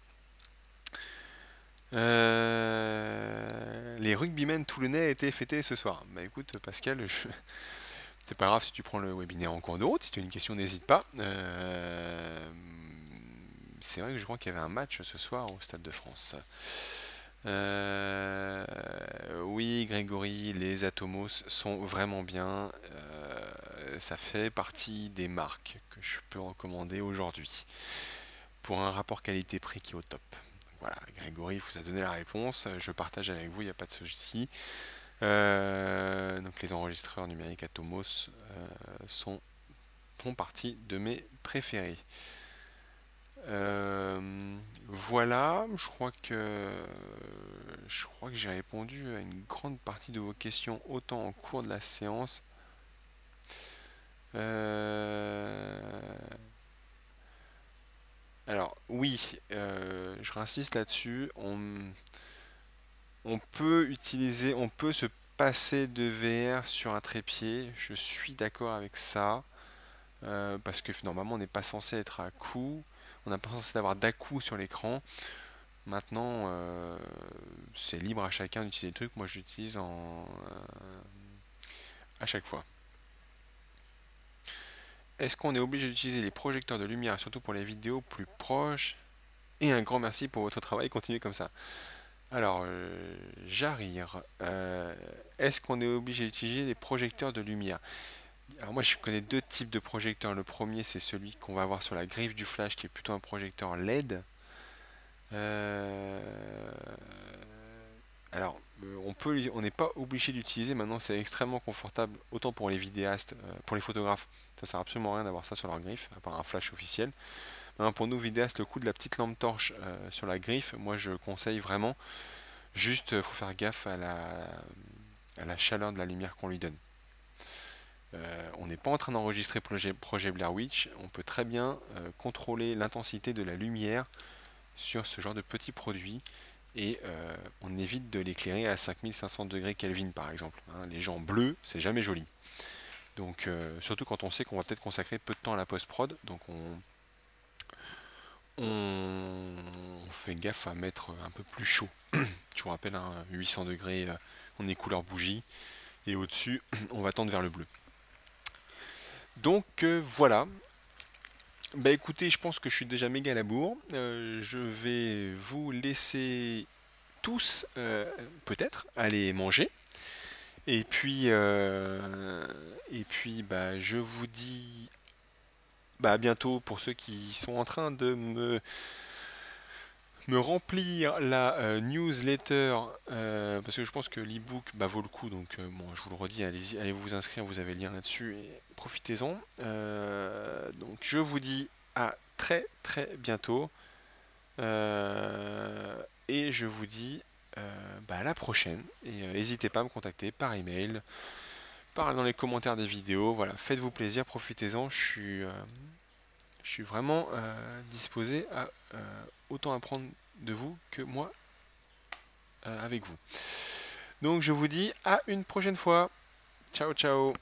[SPEAKER 1] Les rugbymen toulonnais étaient fêtés ce soir. Bah écoute Pascal, c'est pas grave si tu prends le webinaire en cours de route, si tu as une question n'hésite pas. C'est vrai que je crois qu'il y avait un match ce soir au Stade de France. Oui, Grégory, les Atomos sont vraiment bien. Ça fait partie des marques que je peux recommander aujourd'hui pour un rapport qualité-prix qui est au top. Voilà, Grégory vous a donné la réponse. Je partage avec vous, il n'y a pas de souci. Donc les enregistreurs numériques Atomos font partie de mes préférés. Voilà, je crois que j'ai répondu à une grande partie de vos questions autant en cours de la séance. Alors oui, je réinsiste là-dessus. On peut on peut se passer de VR sur un trépied. Je suis d'accord avec ça. Parce que normalement on n'est pas censé être à coup, on n'a pas censé avoir d'à-coup sur l'écran. Maintenant, c'est libre à chacun d'utiliser le truc. Moi, j'utilise à chaque fois. Est-ce qu'on est obligé d'utiliser les projecteurs de lumière, surtout pour les vidéos plus proches? Et un grand merci pour votre travail. Continuez comme ça. Alors, Jarir, est-ce qu'on est obligé d'utiliser des projecteurs de lumière? Alors moi, je connais deux types de projecteurs. Le premier, c'est celui qu'on va avoir sur la griffe du flash, qui est plutôt un projecteur LED. Euh, Alors, on n'est pas obligé d'utiliser. Maintenant, c'est extrêmement confortable, autant pour les vidéastes, pour les photographes. Ça sert absolument à rien d'avoir ça sur leur griffe, à part un flash officiel. Maintenant, pour nous vidéastes, le coup de la petite lampe torche sur la griffe, moi, je conseille vraiment. Juste, il faut faire gaffe à la chaleur de la lumière qu'on lui donne. On n'est pas en train d'enregistrer projet Blair Witch. On peut très bien contrôler l'intensité de la lumière sur ce genre de petits produits et on évite de l'éclairer à 5500 degrés Kelvin par exemple. Hein, les gens bleus, c'est jamais joli. Donc surtout quand on sait qu'on va peut-être consacrer peu de temps à la post-prod, donc on fait gaffe à mettre un peu plus chaud. Je vous rappelle, hein, 800 degrés, on est couleur bougie, et au-dessus, on va tendre vers le bleu. Donc voilà. Bah écoutez, je pense que je suis déjà méga à la bourre. Je vais vous laisser tous, peut-être, aller manger. Et puis, bah, je vous dis bah, à bientôt pour ceux qui sont en train de me remplir la newsletter, parce que je pense que l'ebook vaut le coup, donc bon, je vous le redis, allez-y, allez vous inscrire, vous avez le lien là-dessus et profitez-en. Donc je vous dis à très très bientôt, et je vous dis à la prochaine, et n'hésitez pas à me contacter par email, dans les commentaires des vidéos, voilà, faites-vous plaisir, profitez-en, je suis vraiment disposé à autant apprendre de vous que moi avec vous. Donc je vous dis à une prochaine fois. Ciao ciao.